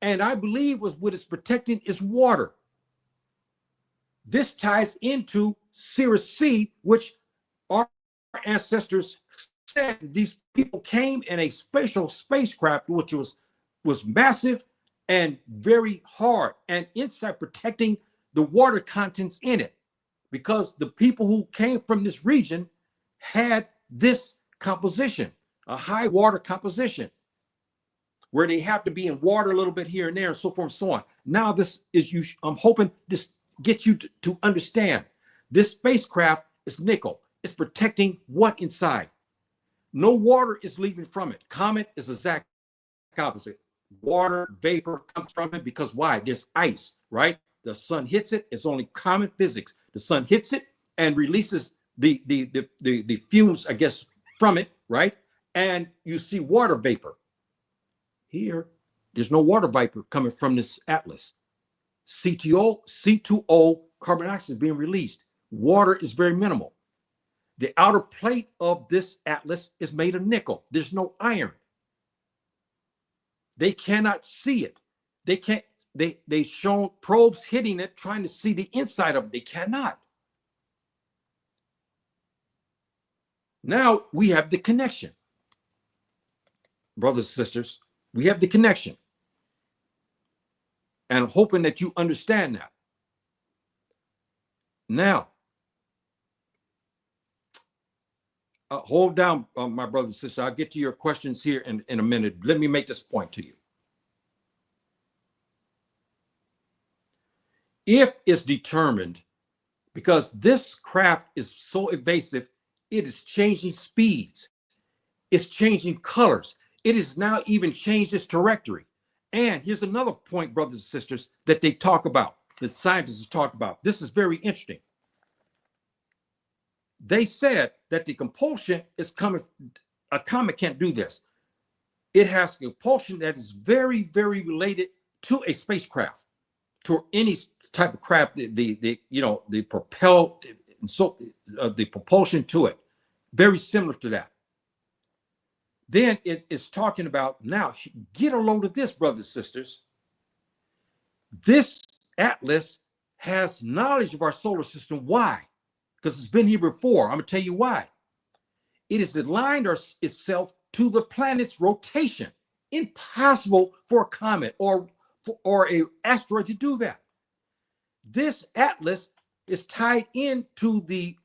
And I believe what it's protecting is water. This ties into Sirius C, which our ancestors said these people came in a special spacecraft, which was massive and very hard, and inside protecting the water contents in it, because the people who came from this region had this composition, a high water composition, where they have to be in water a little bit here and there, and so forth and so on. Now this is, I'm hoping this gets you to understand. This spacecraft is nickel. It's protecting what inside? No water is leaving from it. Comet is the exact opposite. Water vapor comes from it because why? There's ice, right? The sun hits it. It's only common physics. The sun hits it and releases the fumes, I guess, from it, right? And you see water vapor. Here, there's no water vapor coming from this atlas. C2O, carbon dioxide is being released. Water is very minimal. The outer plate of this atlas is made of nickel. There's no iron. They cannot see it. They can't. They shown probes hitting it, trying to see the inside of it. They cannot. Now we have the connection, brothers and sisters. We have the connection. And I'm hoping that you understand that. Now, hold down, my brothers and sisters. I'll get to your questions here in a minute. Let me make this point to you. If it's determined, because this craft is so evasive, it is changing speeds. It's changing colors. It has now even changed its trajectory. And here's another point, brothers and sisters, that they talk about, that scientists talk about. This is very interesting. They said that the compulsion is coming, a comet can't do this. It has a compulsion that is very, very related to a spacecraft, to any type of craft, the propel, so the propulsion to it, very similar to that. Then it's talking about, now get a load of this, brothers and sisters. This atlas has knowledge of our solar system. Why? Because it's been here before. I'm going to tell you why. It has aligned itself to the planet's rotation. Impossible for a comet or an asteroid to do that. This atlas is tied into the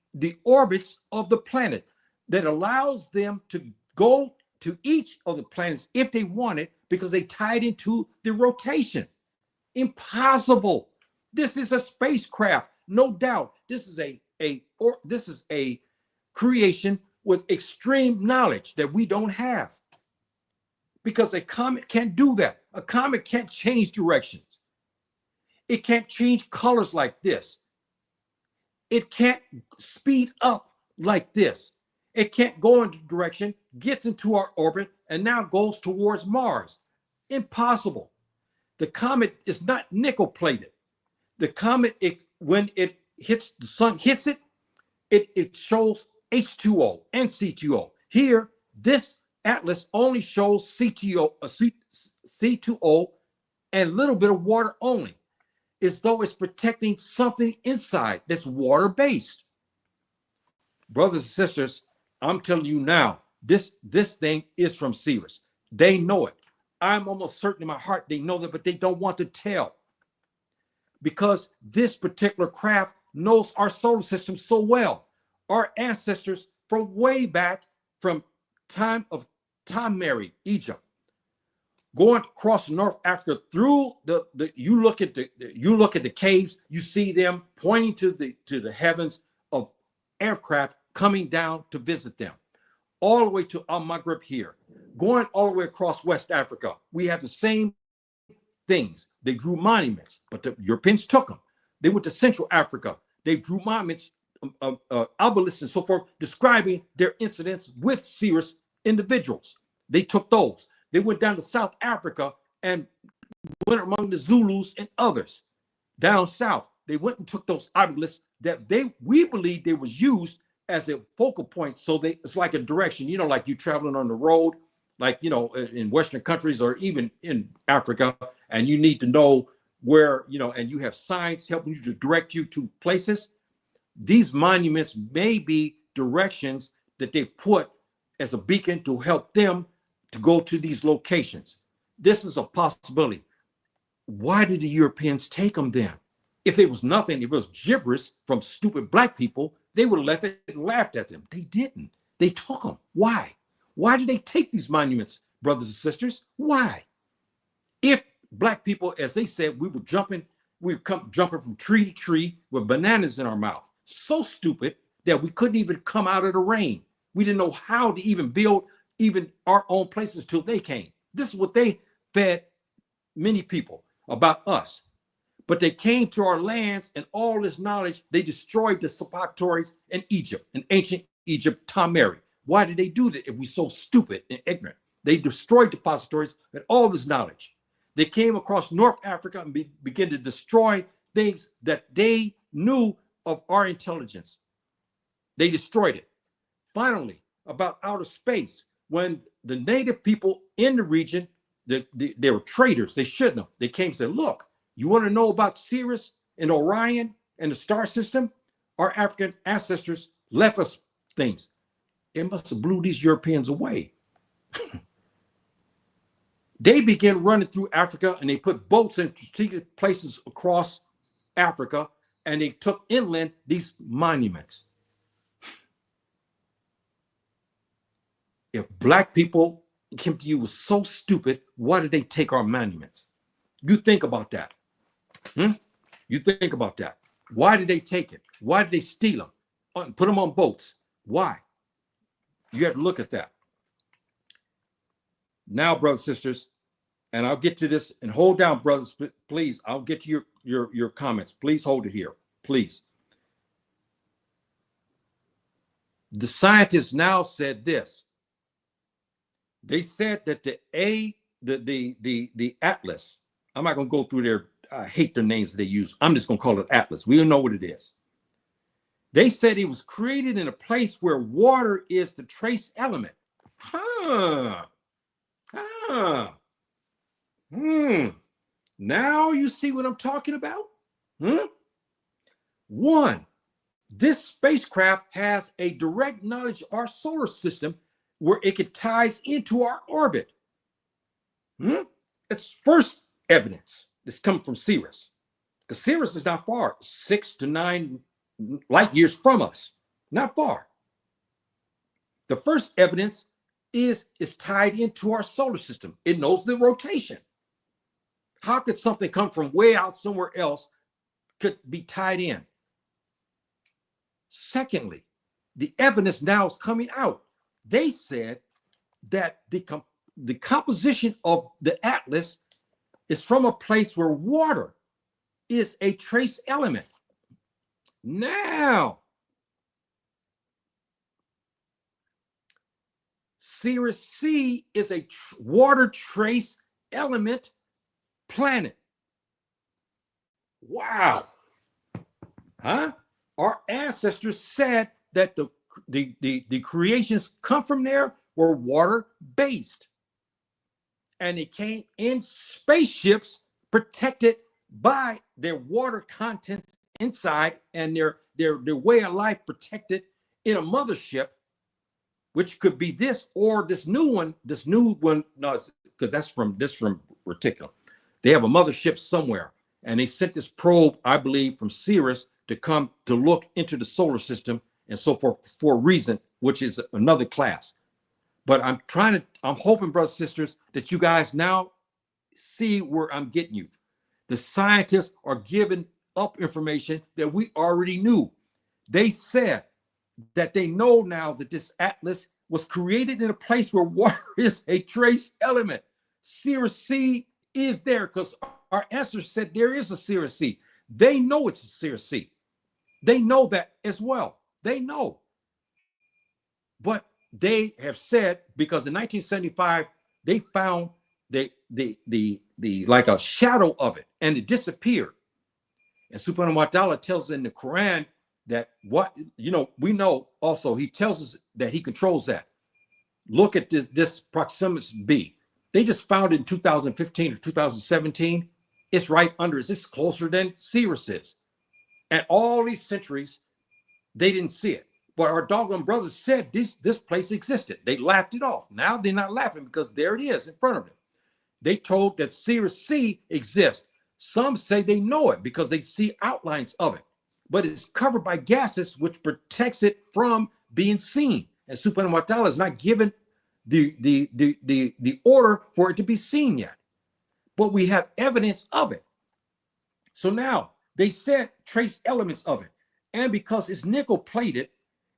orbits of the planet that allows them to go to each of the planets if they want it, because they tied into the rotation. Impossible. This is a spacecraft, no doubt. This is a creation with extreme knowledge that we don't have, because a comet can't do that. A comet can't change directions. It can't change colors like this. It can't speed up like this. It can't go into direction, gets into our orbit, and now goes towards Mars. Impossible. The comet is not nickel plated. The comet, when it hits, the sun hits it, it shows H2O and C2O. Here, this atlas only shows C2O and a little bit of water only, as though it's protecting something inside that's water-based. Brothers and sisters, I'm telling you now, this thing is from Sirius. They know it. I'm almost certain in my heart they know that, but they don't want to tell, because this particular craft knows our solar system so well. Our ancestors from way back, from time of Tamari, Egypt, going across North Africa through you look at the caves, you see them pointing to the heavens of aircraft coming down to visit them, all the way to Al Maghrib here, going all the way across West Africa. We have the same things. They drew monuments, but the Europeans took them. They went to Central Africa. They drew monuments, obelisks and so forth, describing their incidents with Sirius individuals. They took those. They went down to South Africa and went among the Zulus and others down south. They went and took those obelisks that we believe they was used as a focal point. So it's like a direction, like you traveling on the road, like, in Western countries or even in Africa, and you need to know where, and you have signs helping you to direct you to places. These monuments may be directions that they put as a beacon to help them to go to these locations. This is a possibility. Why did the Europeans take them then? If it was nothing, if it was gibberish from stupid black people, they would have left it and laughed at them. They didn't. They took them. Why? Why did they take these monuments, brothers and sisters? Why? If black people, as they said, we were jumping from tree to tree with bananas in our mouth, so stupid that we couldn't even come out of the rain. We didn't know how to even build even our own places till they came. This is what they fed many people about us. But they came to our lands, and all this knowledge, they destroyed the suppositories in Egypt, in ancient Egypt, Tamari. Why did they do that if we're so stupid and ignorant? They destroyed depositories and all this knowledge. They came across North Africa and began to destroy things that they knew of our intelligence. They destroyed it. Finally, about outer space, when the native people in the region, they were traitors, they shouldn't have. They came and said, look, you want to know about Sirius and Orion and the star system? Our African ancestors left us things. It must have blew these Europeans away. They began running through Africa, and they put boats in strategic places across Africa, and they took inland these monuments. If black people came to you was so stupid, why did they take our monuments? You think about that. You think about that. Why did they take it? Why did they steal them? Put them on boats. Why? You have to look at that. Now, brothers and sisters, and I'll get to this, and hold down, brothers, please. I'll get to your comments. Please hold it here, please. The scientists now said this. They said that the atlas, I'm not going to go through their, I hate the names they use. I'm just going to call it atlas. We don't know what it is. They said it was created in a place where water is the trace element. Now you see what I'm talking about? One, this spacecraft has a direct knowledge of our solar system where it could ties into our orbit. It's first evidence that's coming from Sirius. Because Sirius is not far, 6 to 9 light years from us, not far. The first evidence is tied into our solar system. It knows the rotation. How could something come from way out somewhere else could be tied in? Secondly, the evidence now is coming out. They said that the composition of the atlas is from a place where water is a trace element. Now, Sirius C is a water trace element planet. Wow. Our ancestors said that the creations come from there were water-based. And they came in spaceships protected by their water contents inside, and their way of life protected in a mothership, which could be this or this new one. No, because that's from Reticulum. They have a mothership somewhere, and they sent this probe, I believe, from Sirius to come to look into the solar system and so forth for a reason, which is another class. But I'm hoping, brothers and sisters, that you guys now see where I'm getting you. The scientists are giving up information that we already knew. They said that they know now that this atlas was created in a place where water is a trace element. Sirius C is there because our ancestors said there is a Sirius C. They know it's a Sirius C. They know that as well. They know. But they have said, because in 1975 they found the like a shadow of it, and it disappeared. And Subhanahu wa ta'ala tells in the Quran that we know also, he tells us that he controls that. Look at this Proximus B. They just found it in 2015 or 2017. It's right under us. It's closer than Sirius is. And all these centuries, they didn't see it. But our doggone brothers said this place existed. They laughed it off. Now they're not laughing because there it is in front of them. They told that Sirius C exists. Some say they know it because they see outlines of it, but it's covered by gases, which protects it from being seen. And Subhanahu wa ta'ala is not given the order for it to be seen yet, but we have evidence of it. So now they said trace elements of it, and because it's nickel plated,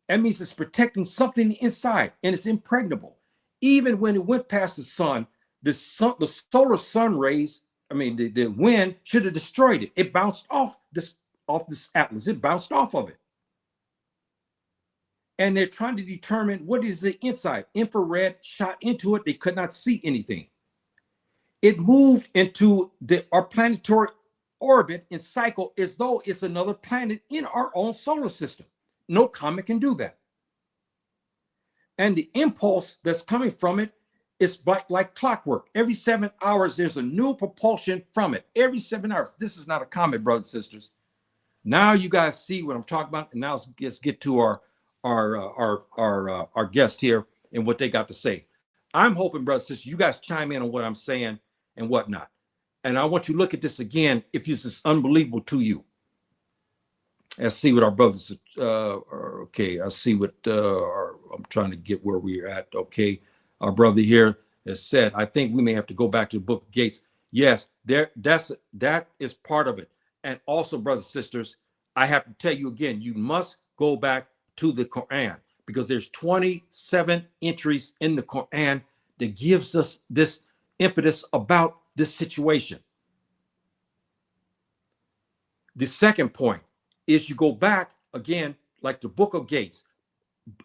that means it's protecting something inside, and it's impregnable. Even when it went past the sun, the solar sun rays, the wind should have destroyed it. It bounced off this atlas. It bounced off of it. And they're trying to determine what is the inside. Infrared shot into it. They could not see anything. It moved into our planetary orbit and cycle as though it's another planet in our own solar system. No comet can do that. And the impulse that's coming from it is like clockwork. Every 7 hours, there's a new propulsion from it. Every 7 hours. This is not a comet, brothers and sisters. Now you guys see what I'm talking about. And now let's get to our guest here and what they got to say. I'm hoping, brothers and sisters, you guys chime in on what I'm saying and whatnot. And I want you to look at this again if this is unbelievable to you. Let's see what our brothers okay. I see what I'm trying to get where we're at. Okay, our brother here has said, I think we may have to go back to the Book of Gates. Yes, that is part of it. And also, brothers and sisters, I have to tell you again, you must go back to the Quran, because there's 27 entries in the Quran that gives us this impetus about this situation. The second point is you go back again, like the Book of Gates,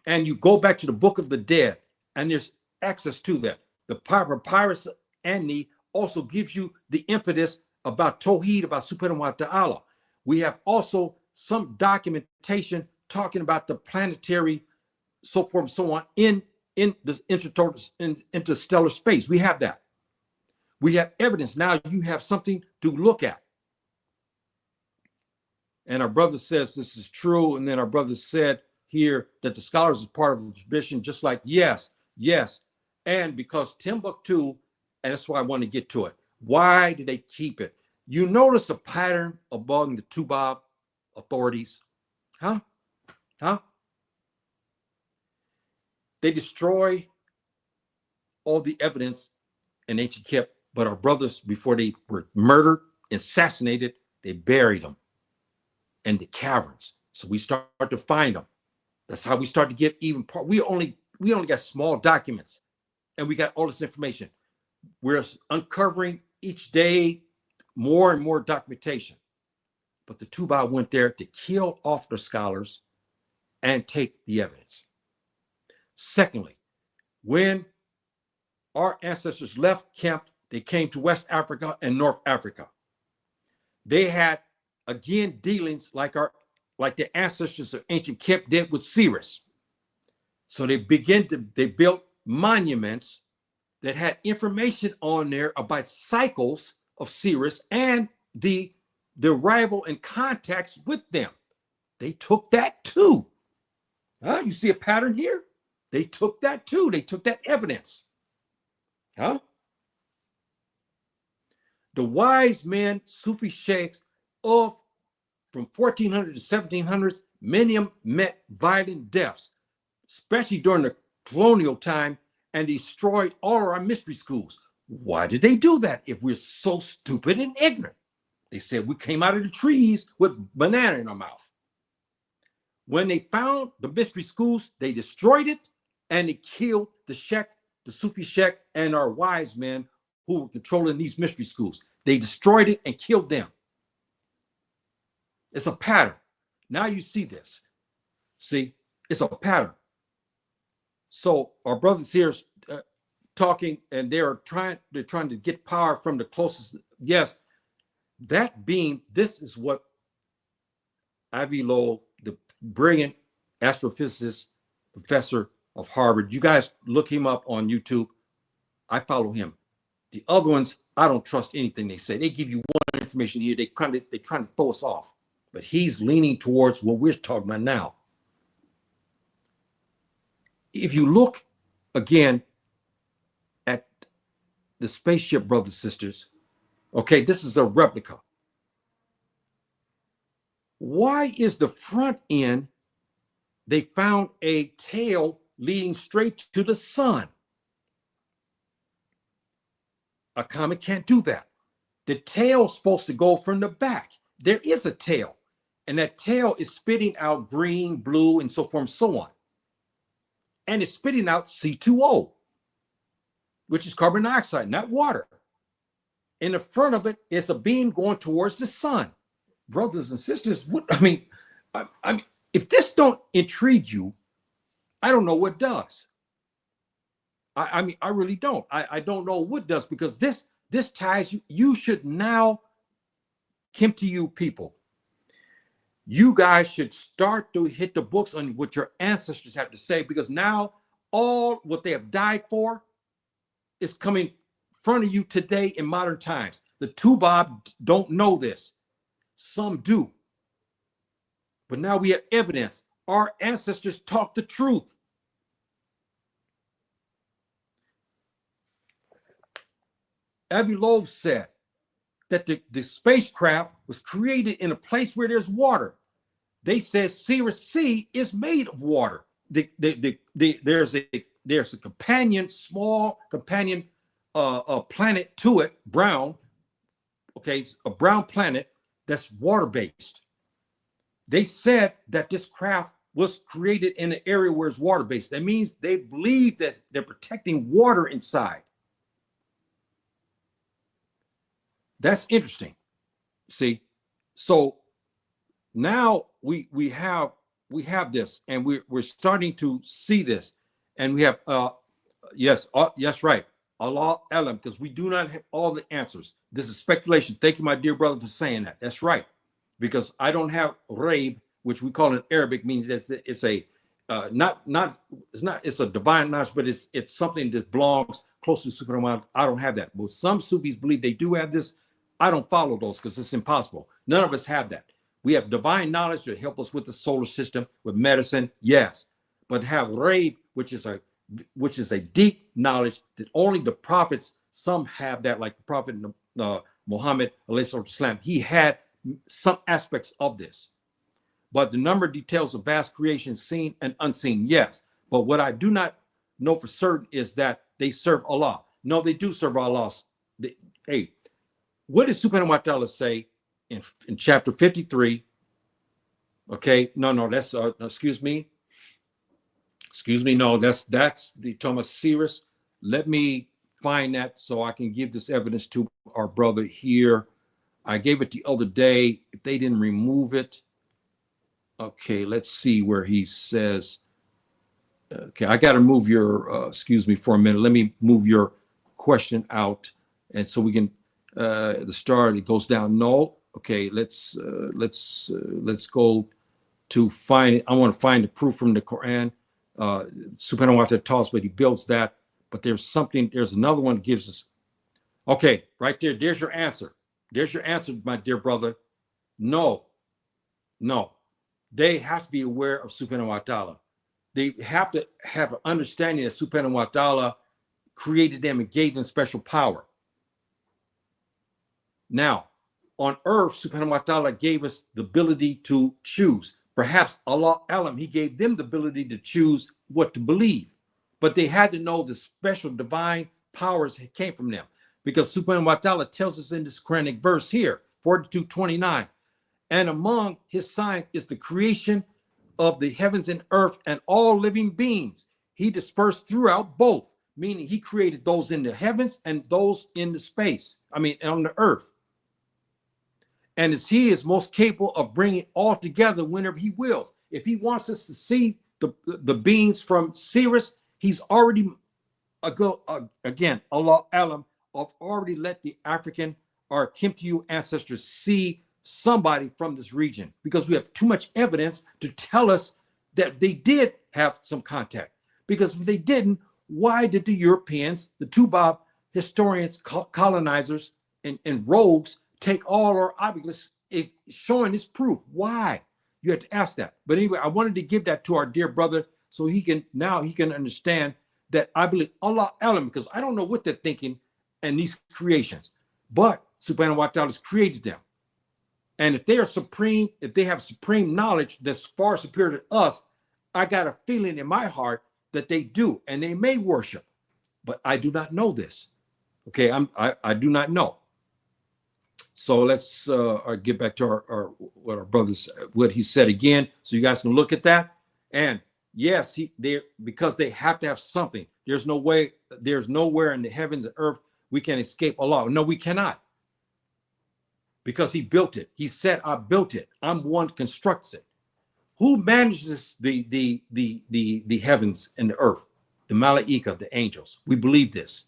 and you go back to the Book of the Dead, and there's access to that. The Papyrus Ani also gives you the impetus about Tawheed, about Subhanahu wa ta'ala. We have also some documentation talking about the planetary, so forth and so on, in the interstellar space. We have that. We have evidence. Now you have something to look at. And our brother says this is true. And then our brother said here that the scholars is part of the tradition, just like, yes. And because Timbuktu, and that's why I want to get to it. Why do they keep it? You notice a pattern among the Tubab authorities? Huh? They destroy all the evidence in ancient Kip, but our brothers, before they were murdered, assassinated, they buried them in the caverns. So we start to find them. That's how we start to get even part. We only got small documents, and we got all this information. We're uncovering each day more and more documentation. But the Tuba went there to kill off the scholars and take the evidence. Secondly, when our ancestors left Kemp, they came to West Africa and North Africa. They had, again, dealings like the ancestors of ancient Kemp did with Sirius. So they built monuments that had information on there about cycles of Sirius and the arrival and contacts with them. They took that too. Huh? You see a pattern here? They took that too. They took that evidence. Huh? The wise men, Sufi sheikhs of from 1400 to 1700s, many of them met violent deaths, especially during the colonial time, and destroyed all of our mystery schools. Why did they do that if we're so stupid and ignorant? They said we came out of the trees with banana in our mouth. When they found the mystery schools, they destroyed it and they killed the sheikh, the Sufi sheikh, and our wise men who were controlling these mystery schools. They destroyed it and killed them. It's a pattern. Now you see this. See, it's a pattern. So our brothers here talking, and they're trying to get power from the closest. Yes, that beam. This is what Avi Loeb, the brilliant astrophysicist, professor of Harvard. You guys look him up on YouTube. I follow him. The other ones, I don't trust anything they say. They give you one information here. They're trying to throw us off. But he's leaning towards what we're talking about now. If you look again at the spaceship, brothers and sisters, okay, this is a replica. Why is the front end, they found a tail leading straight to the sun? A comet can't do that. The tail's supposed to go from the back. There is a tail, and that tail is spitting out green, blue, and so forth and so on. And it's spitting out C2O, which is carbon dioxide, not water. In the front of it is a beam going towards the sun. Brothers and sisters, I mean, if this don't intrigue you, I don't know what does. I mean, I really don't. I don't know what does, because this ties you. You should now, come to you people. You guys should start to hit the books on what your ancestors have to say, because now all what they have died for is coming in front of you today in modern times. The Tubab don't know this. Some do. But now we have evidence. Our ancestors taught the truth. Avi Loeb said that the spacecraft was created in a place where there's water. They said Sirius C is made of water. There's a companion, small companion planet to it, brown. Okay, a brown planet that's water-based. They said that this craft was created in an area where it's water-based. That means they believe that they're protecting water inside. That's interesting. See, so now we have this, and we're starting to see this, and we have yes, right, Allah Alam, because we do not have all the answers. This is speculation. Thank you, my dear brother, for saying that. That's right, because I don't have Raib, which we call in Arabic, means that it's a it's a divine knowledge, but it's something that belongs close to Superman. I don't have that. But some Sufis believe they do have this. I don't follow those because it's impossible. None of us have that. We have divine knowledge to help us with the solar system, with medicine, yes, but have Raib, which is a deep knowledge that only the prophets, some have that, like the prophet Muhammad, he had some aspects of this. But the number of details of vast creation, seen and unseen, yes. But what I do not know for certain is that they serve Allah. No, they do serve Allah. Hey, what does Subhanahu wa Ta'ala say in chapter 53? Okay, no, that's excuse me, no, that's the Thomas Sirius. Let me find that so I can give this evidence to our brother here. I gave it the other day. If they didn't remove it, okay, let's see where he says. Okay, I got to move your. Excuse me for a minute. Let me move your question out, and so we can. The star, it goes down. No, okay. Let's go to find it. I want to find the proof from the Quran. Subhanahu wa ta'ala taught us, but he builds that. But there's another one that gives us, okay, right there, there's your answer. There's your answer, my dear brother. No. They have to be aware of Subhanahu wa ta'ala. They have to have an understanding that Subhanahu wa ta'ala created them and gave them special power. Now, on earth, Subhanahu wa ta'ala gave us the ability to choose. Perhaps Allah Alam, he gave them the ability to choose what to believe. But they had to know the special divine powers that came from them. Because Subhanahu wa ta'ala tells us in this Quranic verse here, 42:29, and among his signs is the creation of the heavens and earth and all living beings. He dispersed throughout both, meaning he created those in the heavens and those in the space, on the earth. And as he is most capable of bringing all together whenever he wills. If he wants us to see the beings from Sirius, he's already, again, Allah Alam, I've already let the African or Timbuktu ancestors see somebody from this region, because we have too much evidence to tell us that they did have some contact. Because if they didn't, why did the Europeans, the Tubab historians, colonizers, and rogues take all our objects showing this proof? Why? You have to ask that. But anyway, I wanted to give that to our dear brother so he can understand that I believe Allah Alam, because I don't know what they're thinking in these creations, but Subhanahu wa ta'ala has created them. And if they are supreme, if they have supreme knowledge that's far superior to us, I got a feeling in my heart that they do, and they may worship, but I do not know this. Okay, I do not know. So let's get back to what our brothers, what he said again, so you guys can look at that. And yes, because they have to have something. There's nowhere in the heavens and earth we can escape Allah. No, we cannot. Because he built it. He said, I built it. I'm one who constructs it. Who manages the heavens and the earth? The Malaika, the angels. We believe this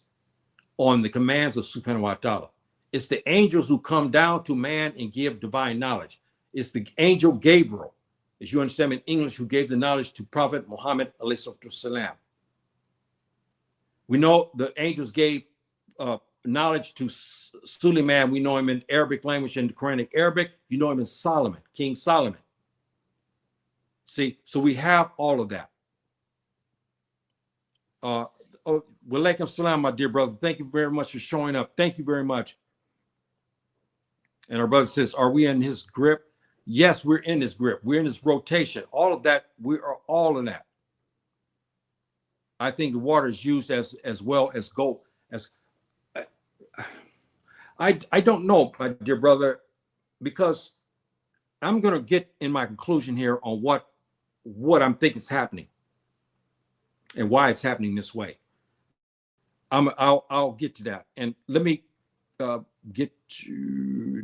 on the commands of Subhanahu wa ta'ala. It's the angels who come down to man and give divine knowledge. It's the angel Gabriel, as you understand in English, who gave the knowledge to Prophet Muhammad alayhi salam. We know the angels gave knowledge to Suleiman. We know him in Arabic language, in the Quranic Arabic. You know him as Solomon, King Solomon. See, so we have all of that. Walaikum salam, my dear brother. Thank you very much for showing up. Thank you very much. And our brother says, are we in his grip? Yes, we're in his grip. We're in his rotation. All of that, we are all in that. I think the water is used as well as gold. I don't know, my dear brother, because I'm going to get in my conclusion here on what I'm thinking is happening and why it's happening this way. I'll get to that, and let me get to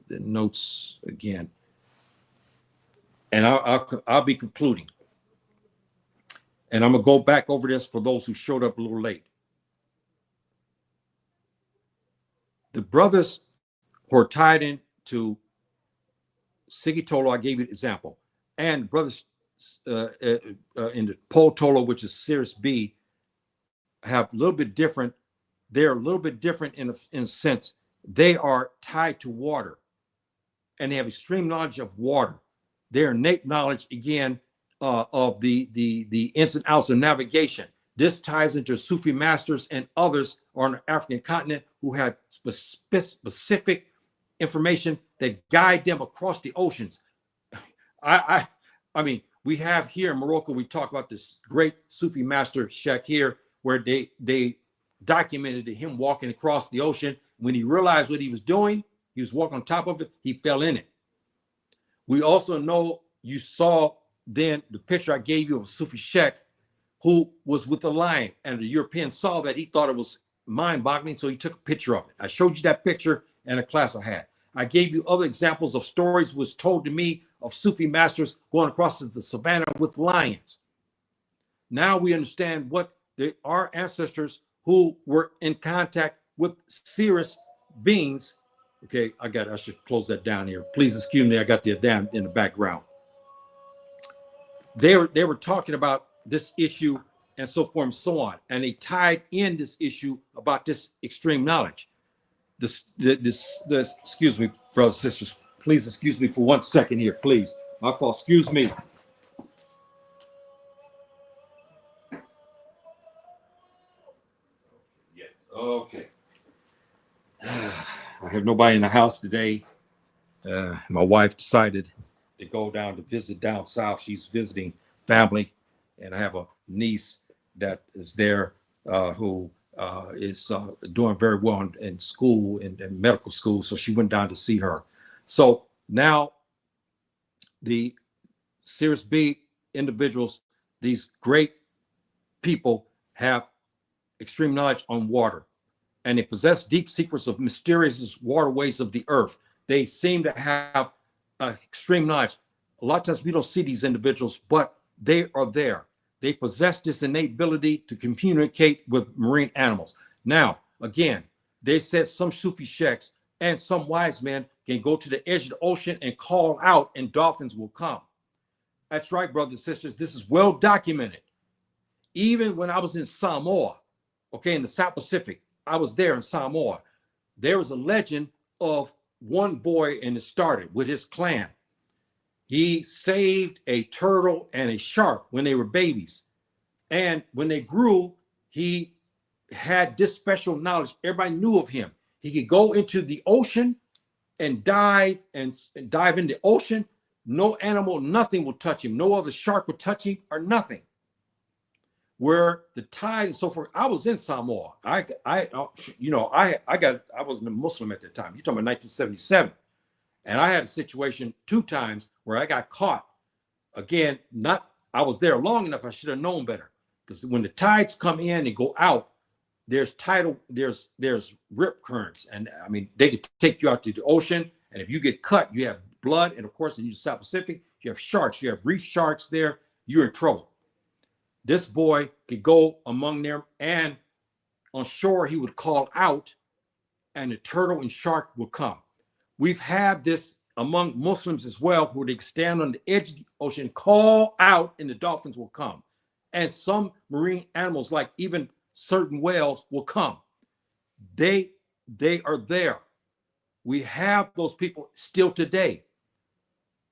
the notes again, and I'll be concluding, and I'm gonna go back over this for those who showed up a little late. The brothers who are tied into Sigi Tolo, I gave you an example, and brothers in the Pole Tolo, which is Sirius B, have a little bit different. They're a little bit different in a sense. They are tied to water, and they have extreme knowledge of water. Their innate knowledge, again, of the ins and outs of navigation. This ties into Sufi masters and others on the African continent who had specific information that guide them across the oceans. I mean, we have here in Morocco, we talk about this great Sufi master Shaykh here, where they documented him walking across the ocean. When he realized what he was doing, he was walking on top of it, he fell in it. We also know, you saw then the picture I gave you of Sufi Shaykh who was with a lion, and the European saw that, he thought it was mind-boggling, so he took a picture of it. I showed you that picture in a class I had. I gave you other examples of stories was told to me of Sufi masters going across the savannah with lions. Now we understand what our ancestors who were in contact with Sirius beings. Okay, I should close that down here. Please excuse me, I got the adhan in the background. they were talking about this issue and so forth and so on, and they tied in this issue about this extreme knowledge. This excuse me, brothers and sisters, please excuse me for 1 second here, please. My fault. Excuse me. Yes. Okay. I have nobody in the house today. My wife decided to go down to visit down south. She's visiting family, and I have a niece that is there who is doing very well in school, in medical school. So she went down to see her. So now the Sirius B individuals, these great people, have extreme knowledge on water, and they possess deep secrets of mysterious waterways of the earth. They seem to have extreme knowledge. A lot of times we don't see these individuals, but they are there. They possess this innate ability to communicate with marine animals. Now, again, they said some Sufi sheikhs and some wise men can go to the edge of the ocean and call out, and dolphins will come. That's right, brothers and sisters. This is well documented. Even when I was in Samoa, okay, in the South Pacific, I was there in Samoa. There was a legend of one boy, and it started with his clan. He saved a turtle and a shark when they were babies. And when they grew, he had this special knowledge. Everybody knew of him. He could go into the ocean and dive in the ocean. No animal, nothing will touch him. No other shark will touch him or nothing. Where the tide and so forth. I was in Samoa. I wasn't a Muslim at that time. You're talking about 1977. And I had a situation 2 times where I got caught. Again, I was there long enough. I should have known better. Because when the tides come in and go out, there's rip currents. And I mean, they could take you out to the ocean. And if you get cut, you have blood. And of course, in the South Pacific, you have sharks. You have reef sharks there. You're in trouble. This boy could go among them, and on shore, he would call out, and the turtle and shark would come. We've had this among Muslims as well, who they stand on the edge of the ocean, call out, and the dolphins will come. And some marine animals, like even certain whales, will come. They are there. We have those people still today.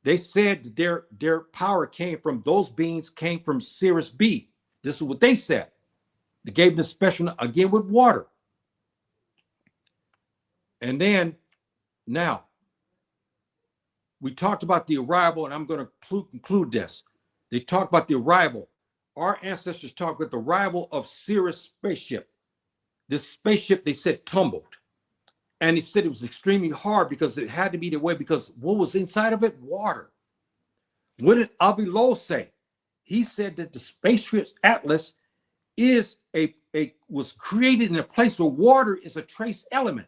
They said that their power came from, those beings came from Sirius B. This is what they said. They gave them special, again, with water. And then, now, we talked about the arrival, and I'm going to conclude this. They talked about the arrival. Our ancestors talked about the arrival of Sirius spaceship. This spaceship, they said, tumbled. And he said it was extremely hard because it had to be the way, because what was inside of it? Water. What did Avilo say? He said that the spaceship Atlas was created in a place where water is a trace element.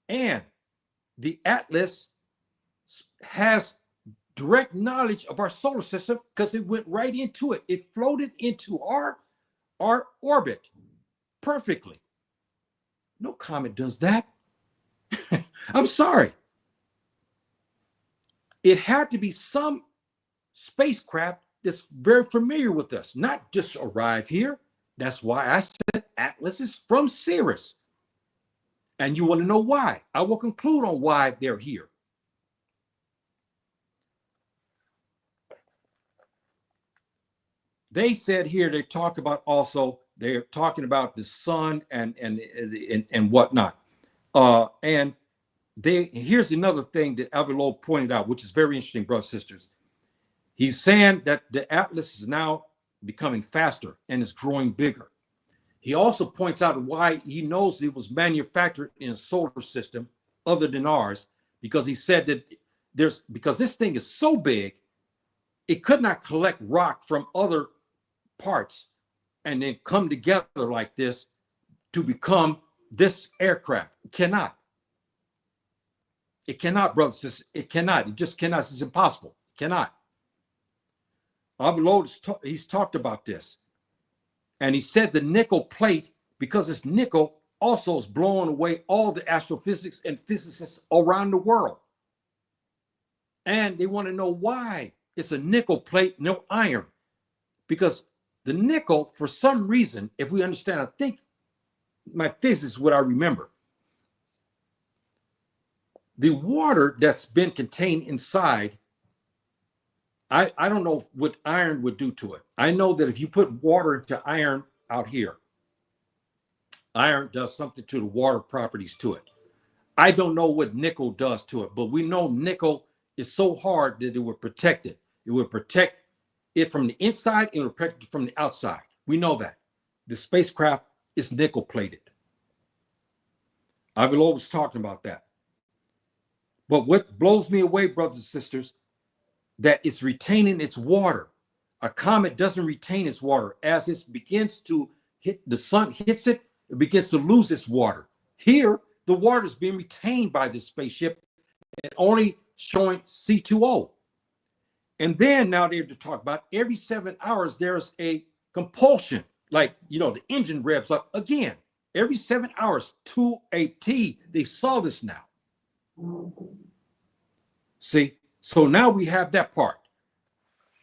And the Atlas has direct knowledge of our solar system because it went right into it. It floated into our orbit perfectly. No comet does that. I'm sorry. It had to be some spacecraft that's very familiar with us, not just arrive here. That's why I said Atlas is from Sirius. And you want to know why? I will conclude on why they're here. They said here, they talk about also, they're talking about the sun and whatnot. And here's another thing that Avilo pointed out, which is very interesting, brothers and sisters. He's saying that the Atlas is now becoming faster and is growing bigger. He also points out why he knows it was manufactured in a solar system other than ours, because he said that because this thing is so big, it could not collect rock from other parts and then come together like this to become this aircraft. It cannot. It cannot, brothers and sisters. It cannot. It just cannot. It's impossible. It cannot. He's talked about this. And he said the nickel plate, because it's nickel, also is blowing away all the astrophysics and physicists around the world. And they want to know why it's a nickel plate, no iron. Because the nickel, for some reason, if we understand, I think my physics, what I remember, the water that's been contained inside, I don't know what iron would do to it. I know that if you put water into iron out here, iron does something to the water properties to it. I don't know what nickel does to it, but we know nickel is so hard that it would protect it. It would protect it from the inside, it would protect it from the outside. We know that. The spacecraft is nickel plated. I've always talked about that. But what blows me away, brothers and sisters, that it's retaining its water. A comet doesn't retain its water. As it begins to hit, the sun hits it, it begins to lose its water. Here, the water is being retained by this spaceship and only showing C2O. And then now they're to talk about every 7 hours, there's a compulsion. Like, the engine revs up again. Every 7 hours to a T. They saw this now. See? So now we have that part.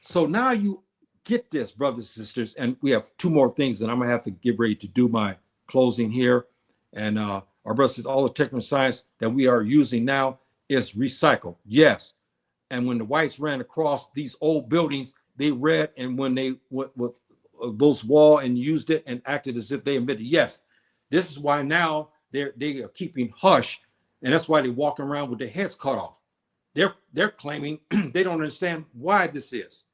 So now you get this, brothers and sisters, and we have two more things that I'm gonna have to get ready to do my closing here. And our brothers, all the technical science that we are using now is recycled. Yes. And when the whites ran across these old buildings, they read, and when they went with those wall and used it and acted as if they invented. Yes, this is why now they are keeping hush, and that's why they're walking around with their heads cut off. They're claiming they don't understand why this is.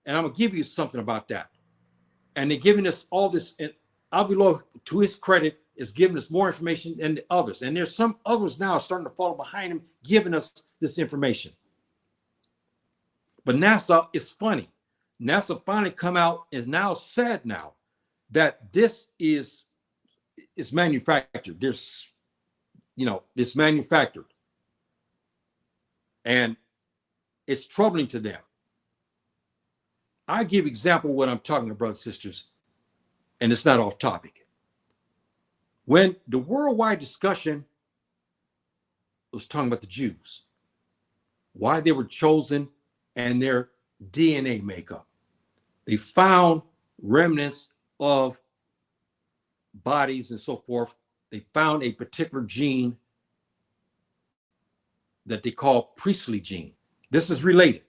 And I'm gonna give you something about that. And they're giving us all this, and Avilo, to his credit, is giving us more information than the others. And there's some others now starting to follow behind him, giving us this information. But NASA is funny. NASA finally come out, is now said now that this is manufactured. There's, it's manufactured. And it's troubling to them. I give example of what I'm talking about, brothers and sisters, and it's not off topic. When the worldwide discussion was talking about the Jews, why they were chosen and their DNA makeup, they found remnants of bodies and so forth. They found a particular gene that they call priestly gene. This is related.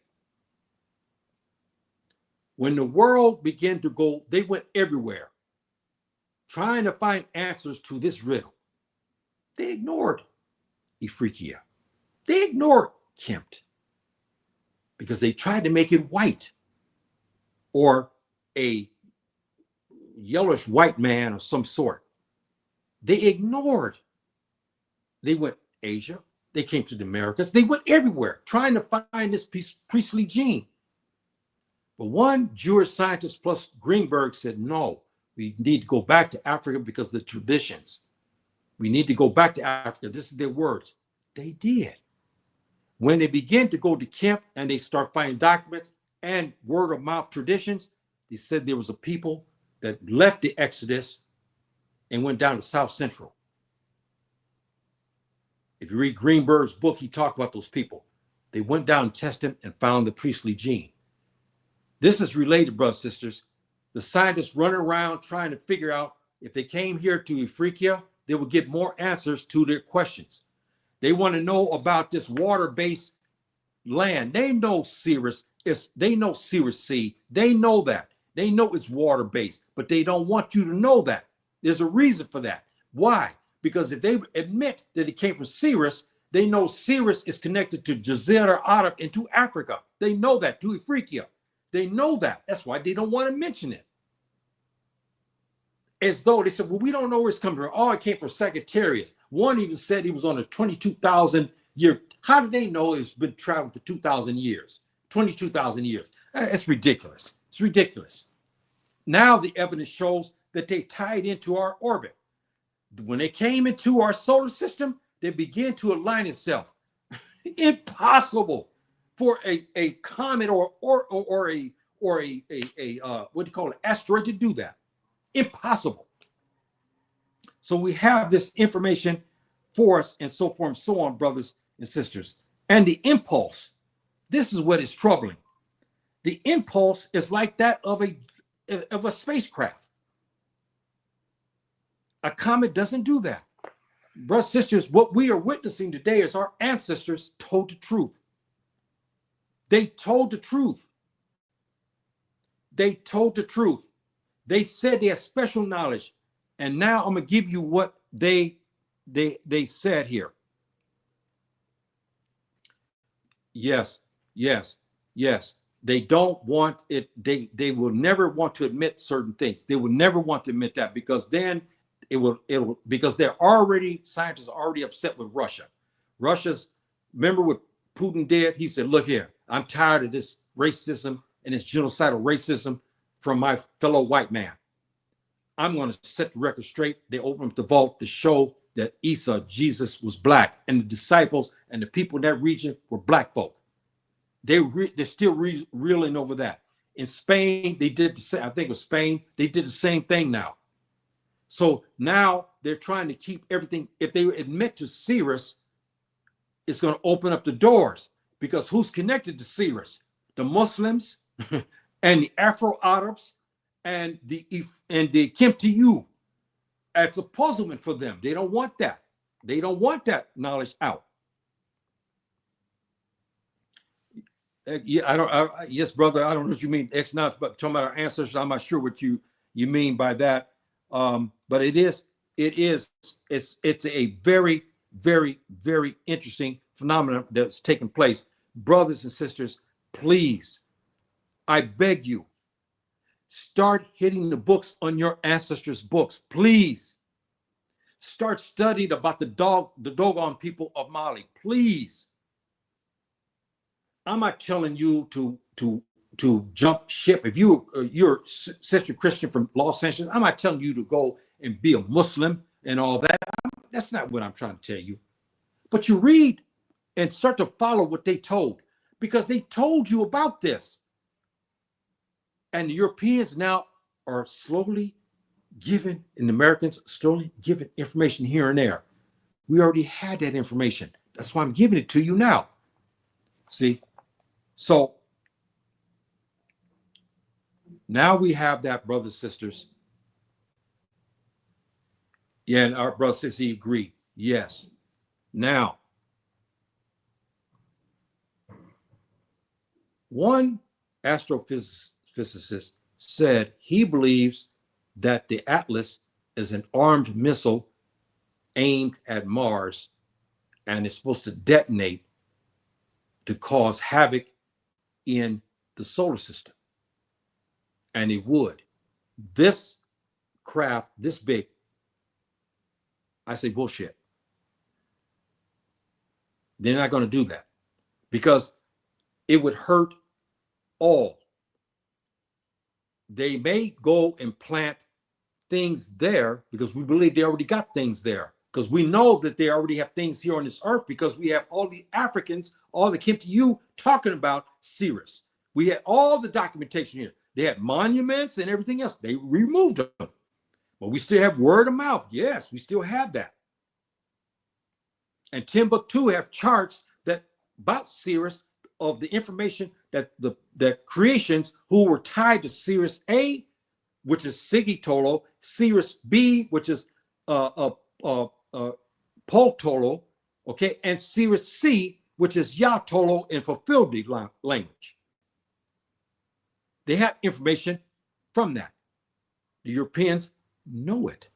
When the world began to go, they went everywhere trying to find answers to this riddle. They ignored Afru-Ka. They ignored Kemt because they tried to make it white or a yellowish white man of some sort. They ignored. They went Asia. They came to the Americas. They went everywhere trying to find this priestly gene. But one Jewish scientist plus Greenberg said, no, we need to go back to Africa because of the traditions. We need to go back to Africa. This is their words. They did. When they began to go to Kemp and they start finding documents and word of mouth traditions, they said there was a people that left the Exodus and went down to South Central. If you read Greenberg's book, he talked about those people. They went down and tested and found the priestly gene. This is related, brothers and sisters. The scientists running around trying to figure out if they came here to Afru-Ka, they would get more answers to their questions. They want to know about this water-based land. They know Sirius. They know Sirius Sea. They know that. They know it's water-based, but they don't want you to know that. There's a reason for that. Why? Because if they admit that it came from Sirius, they know Sirius is connected to Jazira Arab and to Africa. They know that, to Afru-Ka. They know that. That's why they don't want to mention it. As though they said, well, we don't know where it's coming from. Oh, it came from Sagittarius. One even said he was on a 22,000 year. How did they know it's been traveling for 2,000 years? 22,000 years. It's ridiculous. It's ridiculous. Now the evidence shows that they tied into our orbit. When they came into our solar system, they began to align itself. Impossible for a comet or a what do you call it, asteroid to do that. Impossible. So we have this information for us and so forth and so on, brothers and sisters. And the impulse This is what is troubling. The impulse is like that of a spacecraft. A comet doesn't do that. Brothers and sisters, what we are witnessing today is our ancestors told the truth. They told the truth. They told the truth. They said they had special knowledge. And now I'm going to give you what they said here. Yes, yes, yes. They don't want it. They will never want to admit certain things. They will never want to admit that, because then it will because scientists are already upset with Russia. Remember what Putin did? He said, look here, I'm tired of this racism and this genocidal racism from my fellow white man. I'm going to set the record straight. They opened up the vault to show that Jesus was black, and the disciples and the people in that region were black folk. They're still reeling over that. In Spain, they did the same. I think it was Spain. They did the same thing now. So now they're trying to keep everything. If they admit to Sirius, it's going to open up the doors, because who's connected to Sirius? The Muslims and the Afro-Arabs and the Timbuktu. It's a puzzlement for them. They don't want that. They don't want that knowledge out. Yes, brother. I don't know what you mean, ex-Nazis, but talking about our ancestors, I'm not sure what you mean by that. But it's a very, very, very interesting phenomenon that's taking place. Brothers and sisters, please, I beg you, start hitting the books on your ancestors' books. Please start studying about the doggone people of Mali. Please. I'm not telling you to jump ship. If you're sister Christian from Los Angeles, I'm not telling you to go and be a Muslim and all that. That's not what I'm trying to tell you. But you read and start to follow what they told, because they told you about this. And the Europeans now are slowly given, and the Americans slowly given information here and there. We already had that information. That's why I'm giving it to you now. See? So now we have that, brothers and sisters. Yeah, and our brother says he agreed. Yes. Now, one astrophysicist said he believes that the Atlas is an armed missile aimed at Mars, and it's supposed to detonate to cause havoc in the solar system. And it would. This craft, this big, I say bullshit. They're not going to do that, because it would hurt all. They may go and plant things there because we believe they already got things there, because we know that they already have things here on this earth, because we have all the Africans, all the Timbuktu talking about Sirius. We had all the documentation here. They had monuments and everything else. They removed them. But we still have word of mouth. Yes, we still have that. And Timbuktu have charts that about Sirius, of the information that the creations who were tied to Sirius A, which is Sigitolo, Sirius B, which is Poltolo, okay, and Sirius C, which is Yatolo in Fulfilde language. They have information from that. The Europeans know it.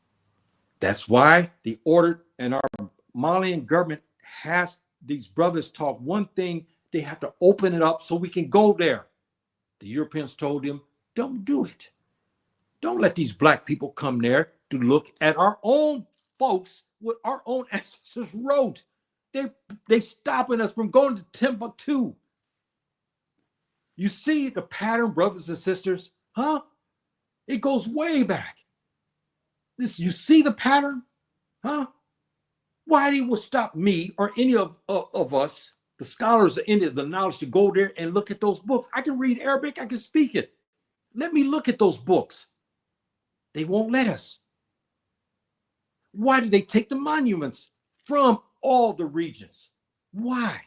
That's why they ordered, and our Malian government has these brothers talk one thing. They have to open it up so we can go there. The Europeans told them, don't do it. Don't let these black people come there to look at our own folks, what our own ancestors wrote. They stopping us from going to Timbuktu. You see the pattern, brothers and sisters, huh? It goes way back. You see the pattern, huh? Why they will stop me or any of us, the scholars of any of the knowledge, to go there and look at those books? I can read Arabic, I can speak it. Let me look at those books. They won't let us. Why did they take the monuments from all the regions? Why?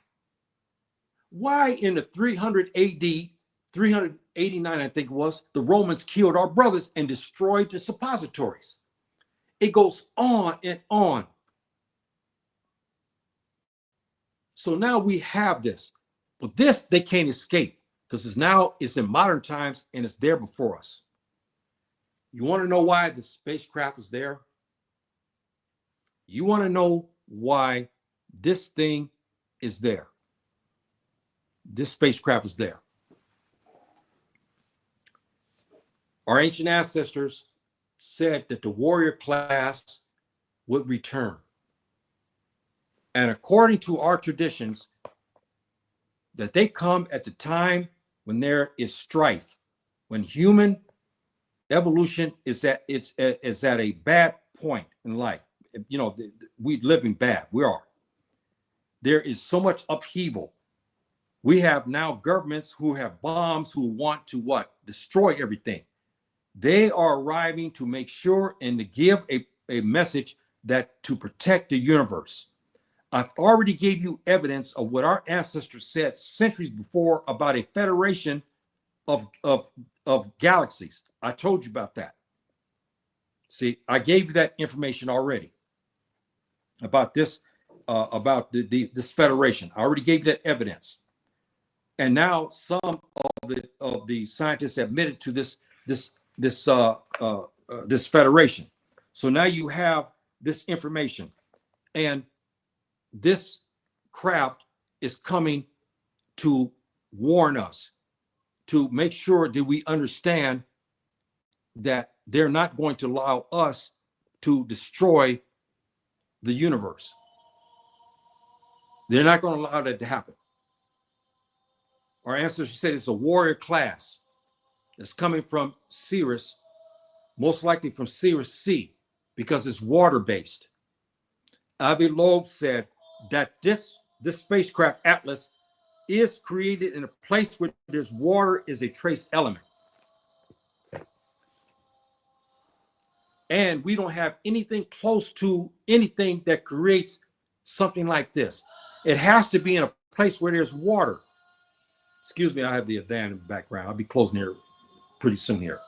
why in the 300 AD, 389, I think it was, the Romans killed our brothers and destroyed the suppositories. It goes on and on. So now we have this, but this they can't escape because it's in modern times and it's there before us. You want to know why the spacecraft is there? You want to know why this thing is there? This spacecraft is there. Our ancient ancestors said that the warrior class would return. And according to our traditions, that they come at the time when there is strife, when human evolution is at a bad point in life. You know, we living bad. We are. There is so much upheaval. We have now governments who have bombs who want to what? Destroy everything. They are arriving to make sure and to give a message that to protect the universe. I've already gave you evidence of what our ancestors said centuries before about a federation of galaxies. I told you about that. See, I gave you that information already about this, about this federation. I already gave you that evidence. And now some of the scientists admitted to this federation. So now you have this information, and this craft is coming to warn us, to make sure that we understand that they're not going to allow us to destroy the universe. They're not going to allow that to happen. Our ancestors said it's a warrior class that's coming from Sirius, most likely from Sirius C, because it's water-based. Avi Loeb said that this spacecraft Atlas is created in a place where there's water is a trace element. And we don't have anything close to anything that creates something like this. It has to be in a place where there's water. Excuse me, I have the Adhan in the background. I'll be closing here pretty soon here.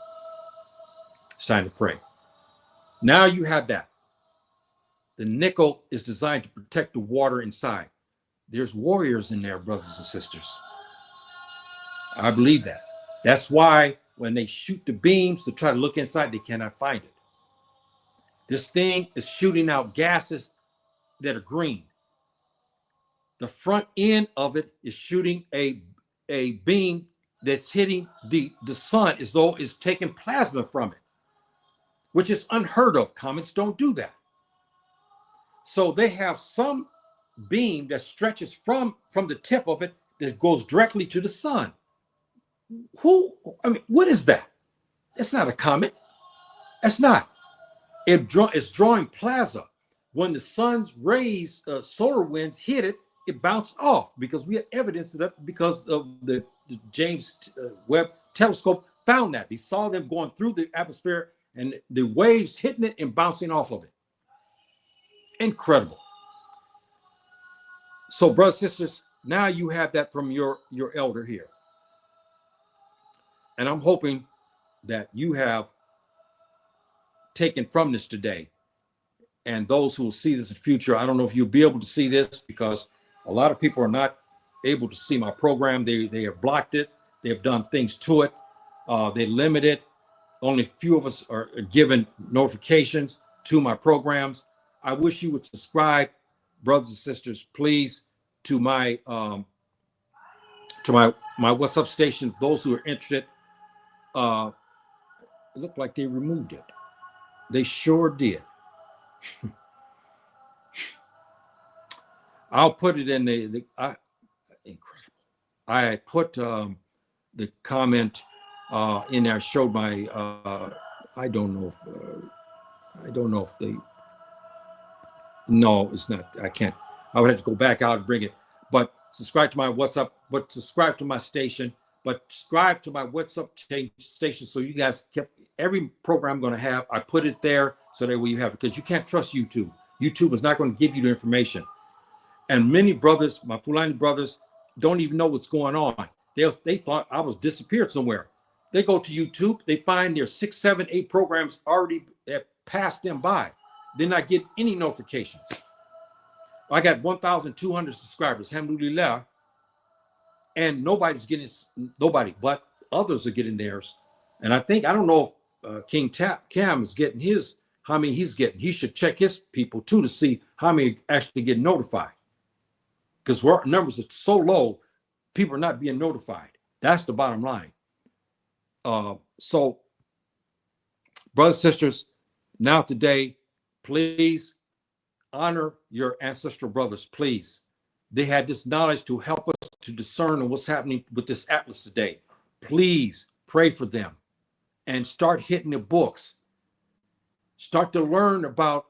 It's time to pray. Now you have that. The nickel is designed to protect the water inside. There's warriors in there, brothers and sisters. I believe that. That's why when they shoot the beams to try to look inside, they cannot find it. This thing is shooting out gases that are green. The front end of it is shooting a beam that's hitting the sun as though it's taking plasma from it, which is unheard of. Comets don't do that. So they have some beam that stretches from the tip of it that goes directly to the sun. What is that? It's not a comet. It's not. It's drawing plasma. When the sun's rays, solar winds hit it, it bounced off, because we have evidence of that because of the James Webb telescope found that. They saw them going through the atmosphere and the waves hitting it and bouncing off of it. Incredible. So, brothers and sisters, now you have that from your elder here. And I'm hoping that you have taken from this today. And those who will see this in the future, I don't know if you'll be able to see this, because a lot of people are not able to see my program. They have blocked it. They have done things to it. They limit it. Only a few of us are given notifications to my programs. I wish you would subscribe, brothers and sisters, please, to my WhatsApp station. Those who are interested, it looked like they removed it. They sure did. I'll put it in incredible. I put the comment in there. Showed my I don't know if they. No, it's not. I can't. I would have to go back out and bring it. But subscribe to my WhatsApp. But subscribe to my station. But subscribe to my WhatsApp station so you guys kept every program I'm going to have. I put it there so that way you have it, because you can't trust YouTube. YouTube is not going to give you the information. And many brothers, my Fulani brothers, don't even know what's going on. They thought I was disappeared somewhere. They go to YouTube, they find their 6, 7, 8 programs already that passed them by. They're not getting any notifications. I got 1,200 subscribers, alhamdulillah, and nobody, but others are getting theirs. And I don't know if King Cam is getting his, how many he's getting. He should check his people too to see how many actually get notified. Because our numbers are so low, people are not being notified. That's the bottom line. So, brothers, sisters, now today, please honor your ancestral brothers, please. They had this knowledge to help us to discern what's happening with this atlas today. Please pray for them and start hitting the books. Start to learn about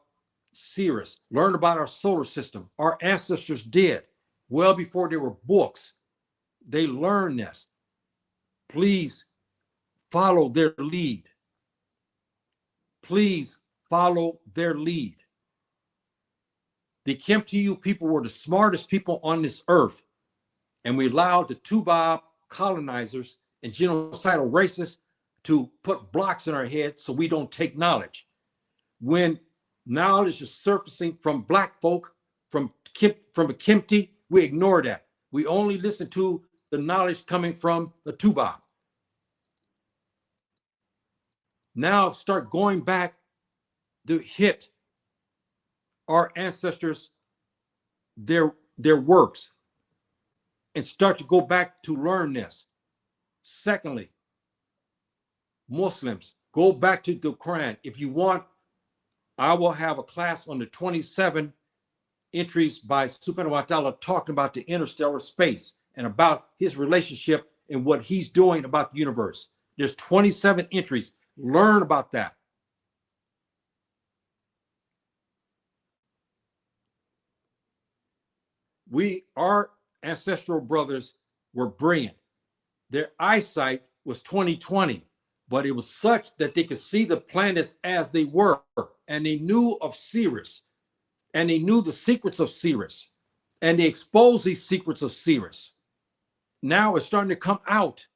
Sirius, learn about our solar system. Our ancestors did well before there were books. They learned this. Please follow their lead. Please follow their lead. The Timbuktu people were the smartest people on this earth, and we allowed the Tubab colonizers and genocidal racists to put blocks in our heads so we don't take knowledge. When knowledge is surfacing from black folk, from a Kimti, we ignore that. We only listen to the knowledge coming from the Tubab. Now start going back to hit our ancestors, their works, and start to go back to learn this. Secondly, Muslims, go back to the Quran. If you want, I will have a class on the 27 entries by Subhanahu wa Ta'ala talking about the interstellar space and about his relationship and what he's doing about the universe. There's 27 entries. Learn about that. Our ancestral brothers were brilliant. Their eyesight was 20/20, but it was such that they could see the planets as they were, and they knew of Sirius, and they knew the secrets of Sirius, and they exposed these secrets of Sirius. Now it's starting to come out.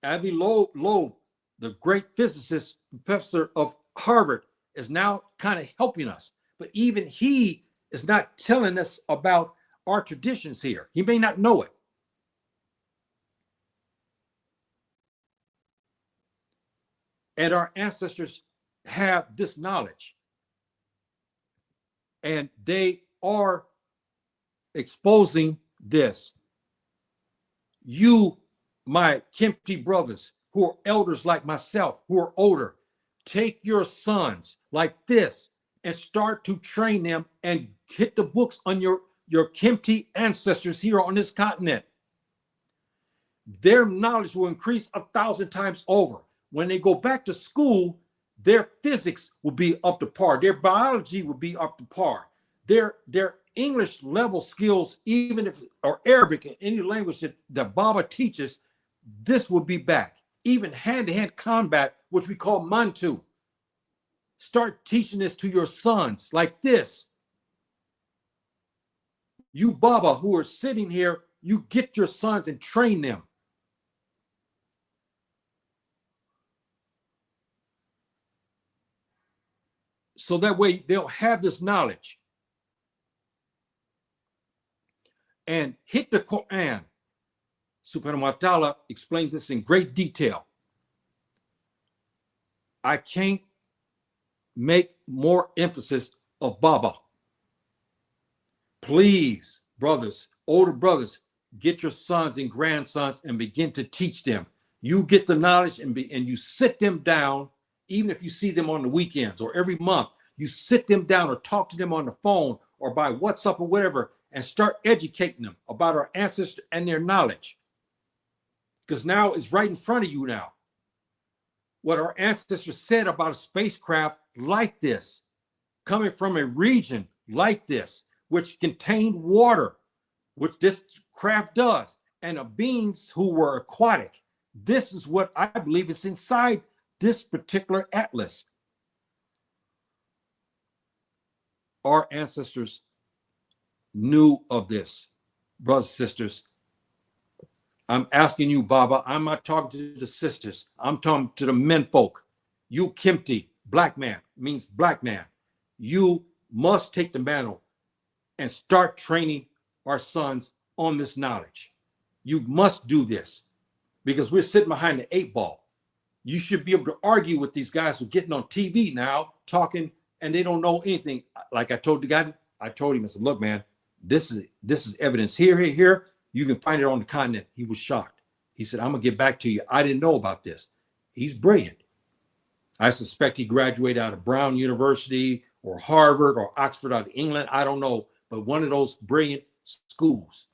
Avi Loeb, the great physicist, professor of Harvard, is now kind of helping us, but even he is not telling us about our traditions here. He may not know it. And our ancestors have this knowledge. And they are exposing this. You, my Kimti brothers, who are elders like myself, who are older, take your sons like this and start to train them and hit the books on your Kimti ancestors here on this continent. Their knowledge will increase 1,000 times over. When they go back to school, their physics will be up to par. Their biology will be up to par. Their English level skills, even if, or Arabic, in any language that Baba teaches, this will be back. Even hand-to-hand combat, which we call Mantu. Start teaching this to your sons like this. You Baba who are sitting here, you get your sons and train them. So that way they'll have this knowledge. And hit the Quran. Subhanahu wa Ta'ala explains this in great detail. I can't make more emphasis of Baba. Please, brothers, older brothers, get your sons and grandsons and begin to teach them. You get the knowledge and you sit them down, even if you see them on the weekends or every month, you sit them down or talk to them on the phone or by WhatsApp or whatever, and start educating them about our ancestors and their knowledge. Because now it's right in front of you now. What our ancestors said about a spacecraft like this, coming from a region like this, which contained water, which this craft does, and of beings who were aquatic. This is what I believe is inside this particular atlas. Our ancestors knew of this, brothers and sisters. I'm asking you, Baba. I'm not talking to the sisters. I'm talking to the men folk. You Kimti, black man, means black man. You must take the mantle and start training our sons on this knowledge. You must do this because we're sitting behind the 8 ball. You should be able to argue with these guys who are getting on TV now, talking, and they don't know anything. Like I told the guy, I told him, I said, look, man, this is evidence here. You can find it on the continent. He was shocked. He said, I'm gonna get back to you. I didn't know about this. He's brilliant. I suspect he graduated out of Brown University or Harvard or Oxford out of England. I don't know, but one of those brilliant schools,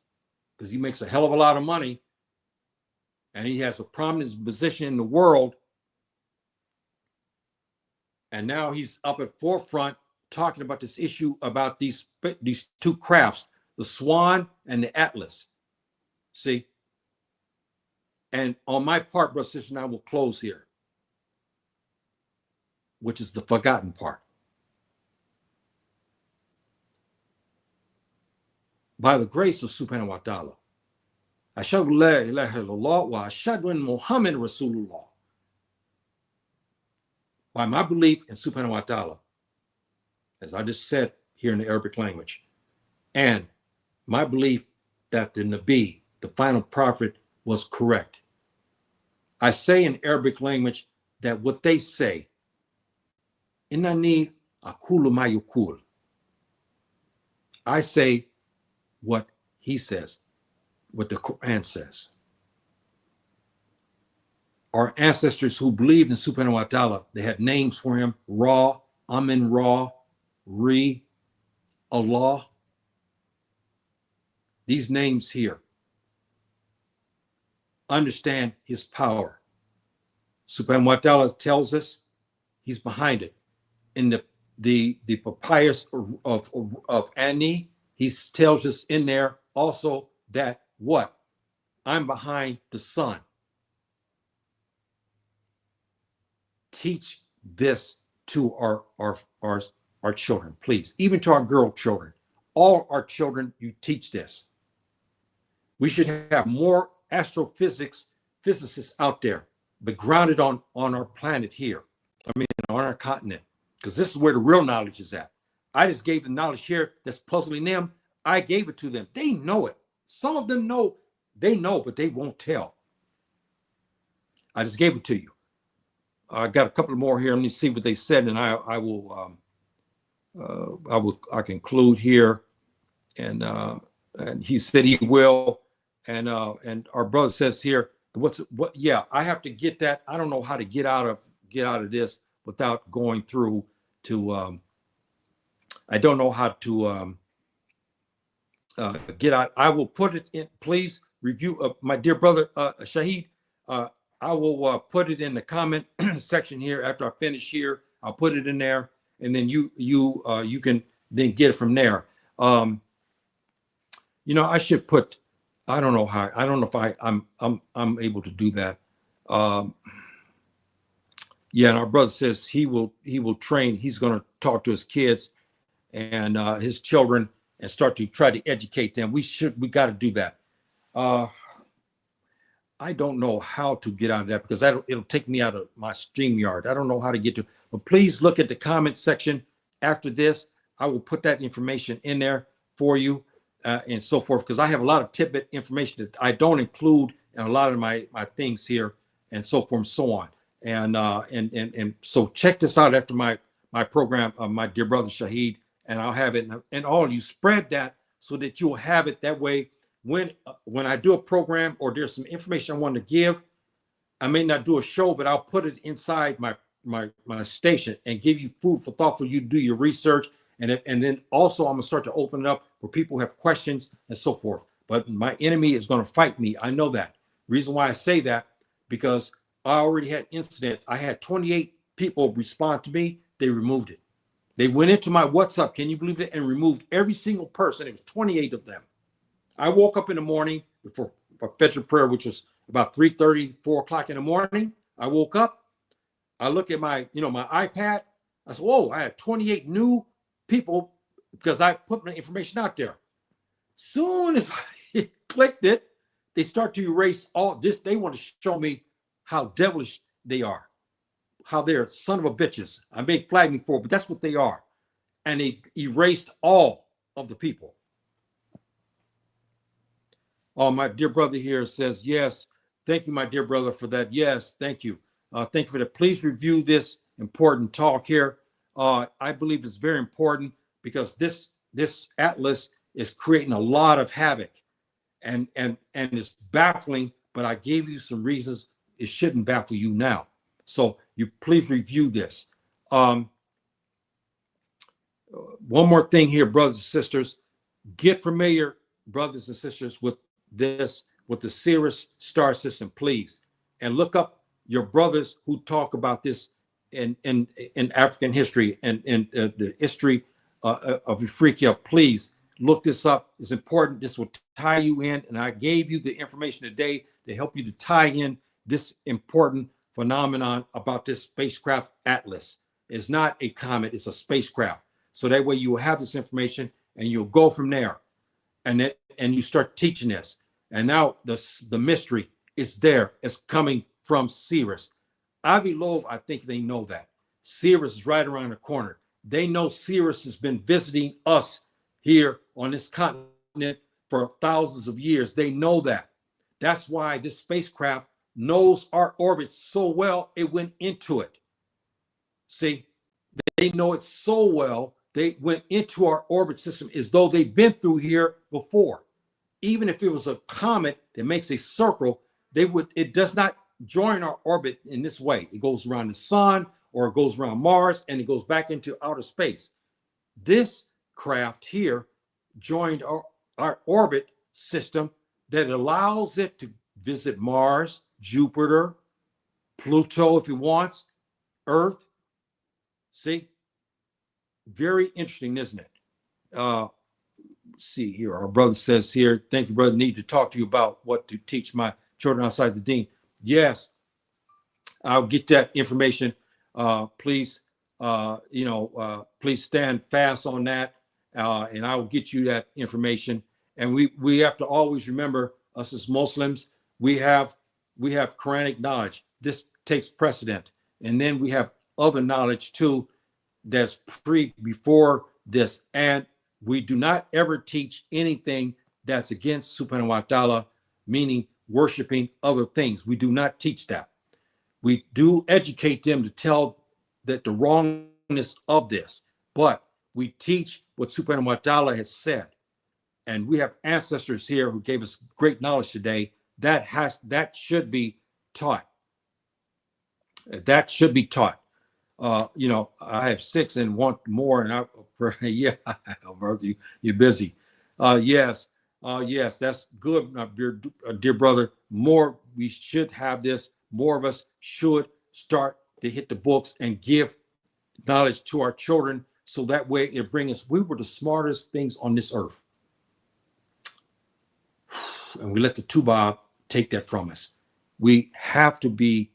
because he makes a hell of a lot of money and he has a prominent position in the world. And now he's up at forefront talking about this issue about these 2 crafts, the Swan and the Atlas. See? And on my part, brother, sister, and I will close here, which is the forgotten part. By the grace of Subhanahu wa ta'ala, Ashhadu la ilaha illallah wa ashhadu anna Muhammad Rasulullah. By my belief in Subhanahu wa ta'ala, as I just said here in the Arabic language, and my belief that the Nabi, the final prophet, was correct. I say in Arabic language that what they say, Innani akulu ma yukul. I say what he says, what the Quran says. Our ancestors who believed in Subhanahu wa ta'ala, they had names for him: Ra, Amin Ra, Re, Allah. These names here understand his power. Subhanahu wa ta'ala tells us he's behind it. In the papyrus of Ani, he tells us in there also that what? I'm behind the sun. Teach this to our children, please. Even to our girl children. All our children, you teach this. We should have more physicists out there, but grounded on our planet here. I mean, on our continent, because this is where the real knowledge is at. I just gave the knowledge here that's puzzling them. I gave it to them. They know it. Some of them know, they know, but they won't tell. I just gave it to you. I got a couple more here. Let me see what they said, and I conclude here. And he said he will. And our brother says here, what? Yeah, I have to get that. I don't know how to get out of this without going through to. I don't know how to get out. I will put it in. Please review, my dear brother Shahid. I will put it in the comment section here after I finish here. I'll put it in there, and then you can then get it from there. I should put. I don't know how. I don't know if I'm able to do that. Yeah, and our brother says he will train. He's going to talk to his kids and his children and start to try to educate them. We got to do that. I don't know how to get out of that because it'll take me out of my StreamYard. I don't know how to get to, but please look at the comment section after this. I will put that information in there for you and so forth, because I have a lot of tidbit information that I don't include in a lot of my things here and so forth and so on. And so check this out after my program, my dear brother Shahid, and I'll have it, and all of you spread that so that you'll have it that way. When I do a program or there's some information I want to give, I may not do a show, but I'll put it inside my station and give you food for thought for you to do your research. And then also I'm gonna start to open it up where people have questions and so forth. But my enemy is gonna fight me. I know that. Reason why I say that, because I already had incidents. I had 28 people respond to me. They removed it. They went into my WhatsApp, can you believe it, and removed every single person. It was 28 of them. I woke up in the morning before Fajr prayer, which was about 3:30, 4 o'clock in the morning. I woke up. I look at my iPad. I said, whoa, I had 28 new people because I put my information out there. Soon as I clicked it, they start to erase all this. They want to show me how devilish they are, how they're son of a bitches. I may flag me for it, but that's what they are. And they erased all of the people. Oh, my dear brother here says, yes, thank you, my dear brother, for that. Yes, thank you. Thank you for that. Please review this important talk here. I believe it's very important because this atlas is creating a lot of havoc and it's baffling, but I gave you some reasons it shouldn't baffle you now. So you please review this. One more thing here, brothers and sisters, get familiar, brothers and sisters, with this, with the Sirius star system, please. And look up your brothers who talk about this in African history and in the history of Africa. Please look this up. It's important. This will tie you in. And I gave you the information today to help you to tie in this important phenomenon about this spacecraft atlas. It's not a comet, it's a spacecraft. So that way you will have this information and you'll go from there. And you start teaching this. And now the mystery is there. It's coming from Sirius. Avi Loeb, I think they know that. Sirius is right around the corner. They know Sirius has been visiting us here on this continent for thousands of years. They know that. That's why this spacecraft knows our orbit so well, it went into it. See, they know it so well, they went into our orbit system as though they've been through here before. Even if it was a comet that makes a circle, it does not join our orbit in this way. It goes around the sun or it goes around Mars and it goes back into outer space. This craft here joined our orbit system that allows it to visit Mars, Jupiter, Pluto if it wants, Earth. See? Very interesting, isn't it? See here, our brother says here, thank you, brother. Need to talk to you about what to teach my children outside the deen. Yes, I'll get that information. Please, please stand fast on that, and I will get you that information. And we have to always remember, us as Muslims, we have Quranic knowledge. This takes precedent, and then we have other knowledge too that's before this. And we do not ever teach anything that's against subhanahu wa ta'ala, meaning worshiping other things. We do not teach that. We do educate them to tell that the wrongness of this, but we teach what subhanahu wa ta'ala has said. And we have ancestors here who gave us great knowledge today. That should be taught. That should be taught. I have 6 and want more, and yeah, brother, you're busy. Yes, that's good, my dear brother. More, we should have this. More of us should start to hit the books and give knowledge to our children, so that way it brings us. We were the smartest things on this earth, and we let the Tuba take that from us. We have to be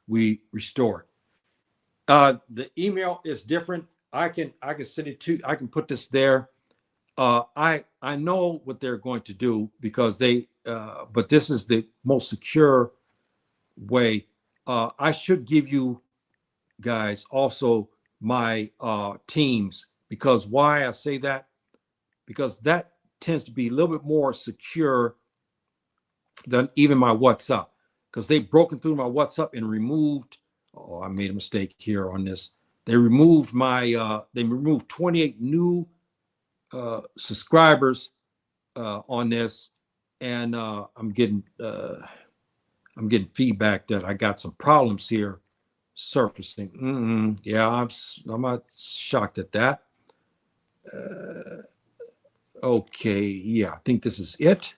restored. The email is different. I can send it to. I can put this there. I know what they're going to do because but this is the most secure way. I should give you guys also my teams, because why I say that, because that tends to be a little bit more secure than even my WhatsApp, because they've broken through my WhatsApp and removed. Oh, I made a mistake here on this. They removed they removed 28 new subscribers on this, and I'm getting feedback that I got some problems here surfacing. Yeah, I'm not shocked at that. Okay, yeah, I think this is it.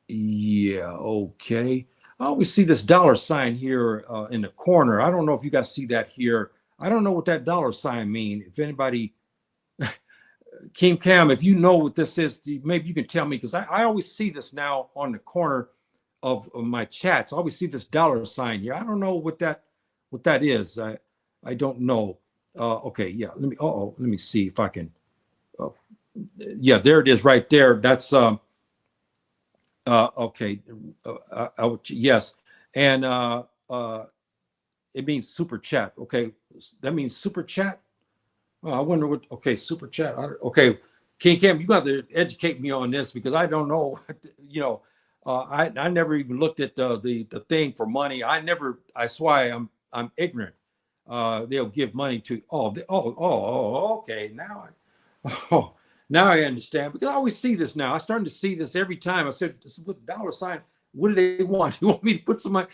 Yeah, okay. I always see this $sign here in the corner. I don't know if you guys see that here. I don't know what that $sign mean. If anybody, Kim Cam, if you know what this is, maybe you can tell me, because I always see this now on the corner of my chats. I always see this $sign here. I don't know what that is. I don't know. Okay, yeah. Let me see if I can. Yeah, there it is right there. That's Okay. Yes. And it means super chat. Okay. That means super chat. Oh, I wonder what, okay, super chat. Okay. King Cam, you got to educate me on this because I don't know, you know, I never even looked at the thing for money. That's why I'm ignorant. They'll give money to, okay. Oh, now I understand because I always see this now. I'm starting to see this every time. I said, this is what dollar sign. What do they want? You want me to put some money?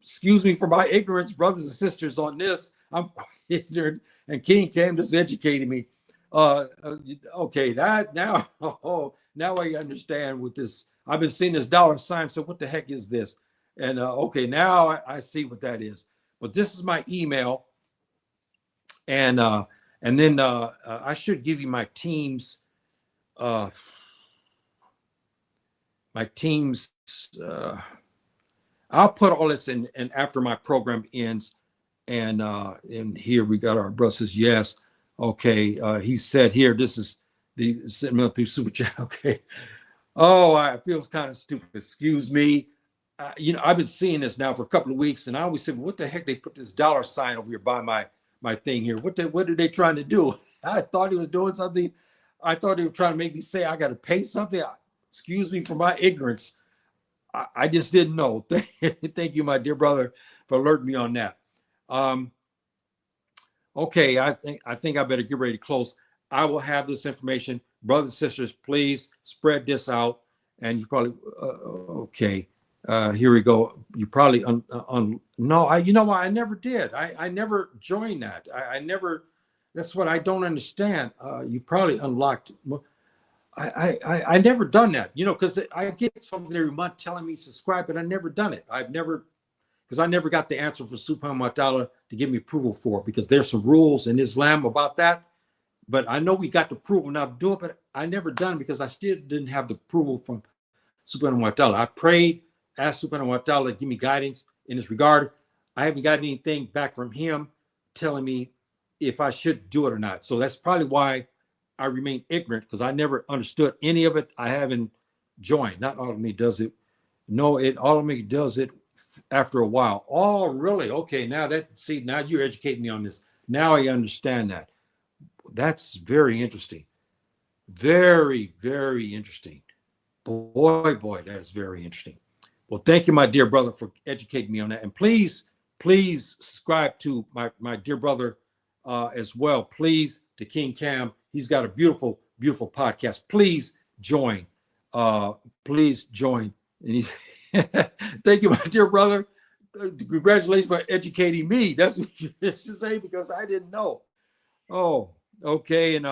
Excuse me for my ignorance, brothers and sisters, on this. I'm quite ignorant, and King Cam just educated me. Okay, that now, now I understand what this. I've been seeing this dollar sign. So what the heck is this? And okay, now I see what that is. But this is my email, and then I should give you my team's uh, my team's. I'll put all this in, and after my program ends, and here we got our brother says yes. Okay, he said here this is the sending through super chat. Okay. Oh, I feel kind of stupid. Excuse me. You know, I've been seeing this now for a couple of weeks, and I always said, "What the heck? They put this dollar sign over here by my thing here. What are they trying to do?" I thought he was doing something. I thought he was trying to make me say I got to pay something. Excuse me for my ignorance. I just didn't know. Thank you, my dear brother, for alerting me on that. Okay, I think I better get ready to close. I will have this information, brothers and sisters. Please spread this out. And you probably okay. Here we go. You probably no. You know why I never did. I never joined that. I never. That's what I don't understand. You probably unlocked. I never done that. You know, because I get something every month telling me subscribe, but I never done it. I've never, because I never got the answer from Subhanahu wa Ta'ala to give me approval for it, because there's some rules in Islam about that. But I know we got the approval now to do it, but I never done it because I still didn't have the approval from Subhanahu wa Ta'ala. I prayed, asked Subhanahu wa Ta'ala to give me guidance in this regard. I haven't got anything back from him telling me if I should do it or not. So that's probably why I remain ignorant, because I never understood any of it. I haven't joined. Not all of me does it. No, it all of me does it after a while. Oh, really? Okay, now now you're educating me on this. Now I understand that. That's very interesting. Very, very interesting. Boy, that is very interesting. Well, thank you, my dear brother, for educating me on that. And please subscribe to my dear brother as well. Please, to King Cam. He's got a beautiful, beautiful podcast. Please join. Please join. And thank you, my dear brother. Congratulations for educating me. That's what you should say, because I didn't know. Oh, okay. And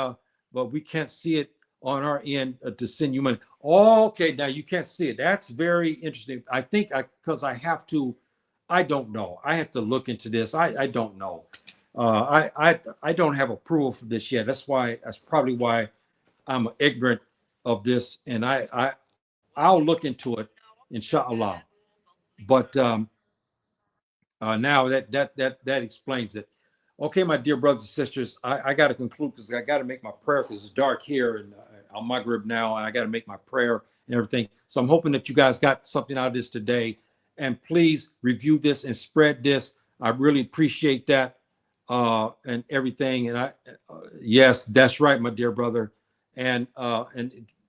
but we can't see it on our end to send you money. Okay, now you can't see it. That's very interesting. I think because I have to. I don't know. I have to look into this. I don't know. I don't have approval for this yet. That's probably why I'm ignorant of this, and I'll look into it, inshallah. But now that explains it. Okay, my dear brothers and sisters, I got to conclude because I got to make my prayer, because it's dark here and on Maghrib now, and I got to make my prayer and everything. So I'm hoping that you guys got something out of this today, and please review this and spread this. I really appreciate that and everything. And yes, that's right, my dear brother. And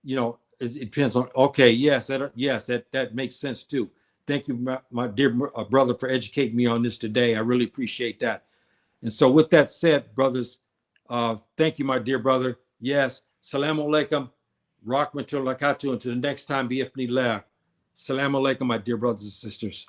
you know, it depends on. Okay, yes, that makes sense too. Thank you, my dear brother, for educating me on this today. I really appreciate that. And so with that said, brothers, thank you, my dear brother. Yes, salamu alaikum, rahmatullahi wa barakatuh. Until the next time, bi-idhnillah. Salamu alaikum, my dear brothers and sisters.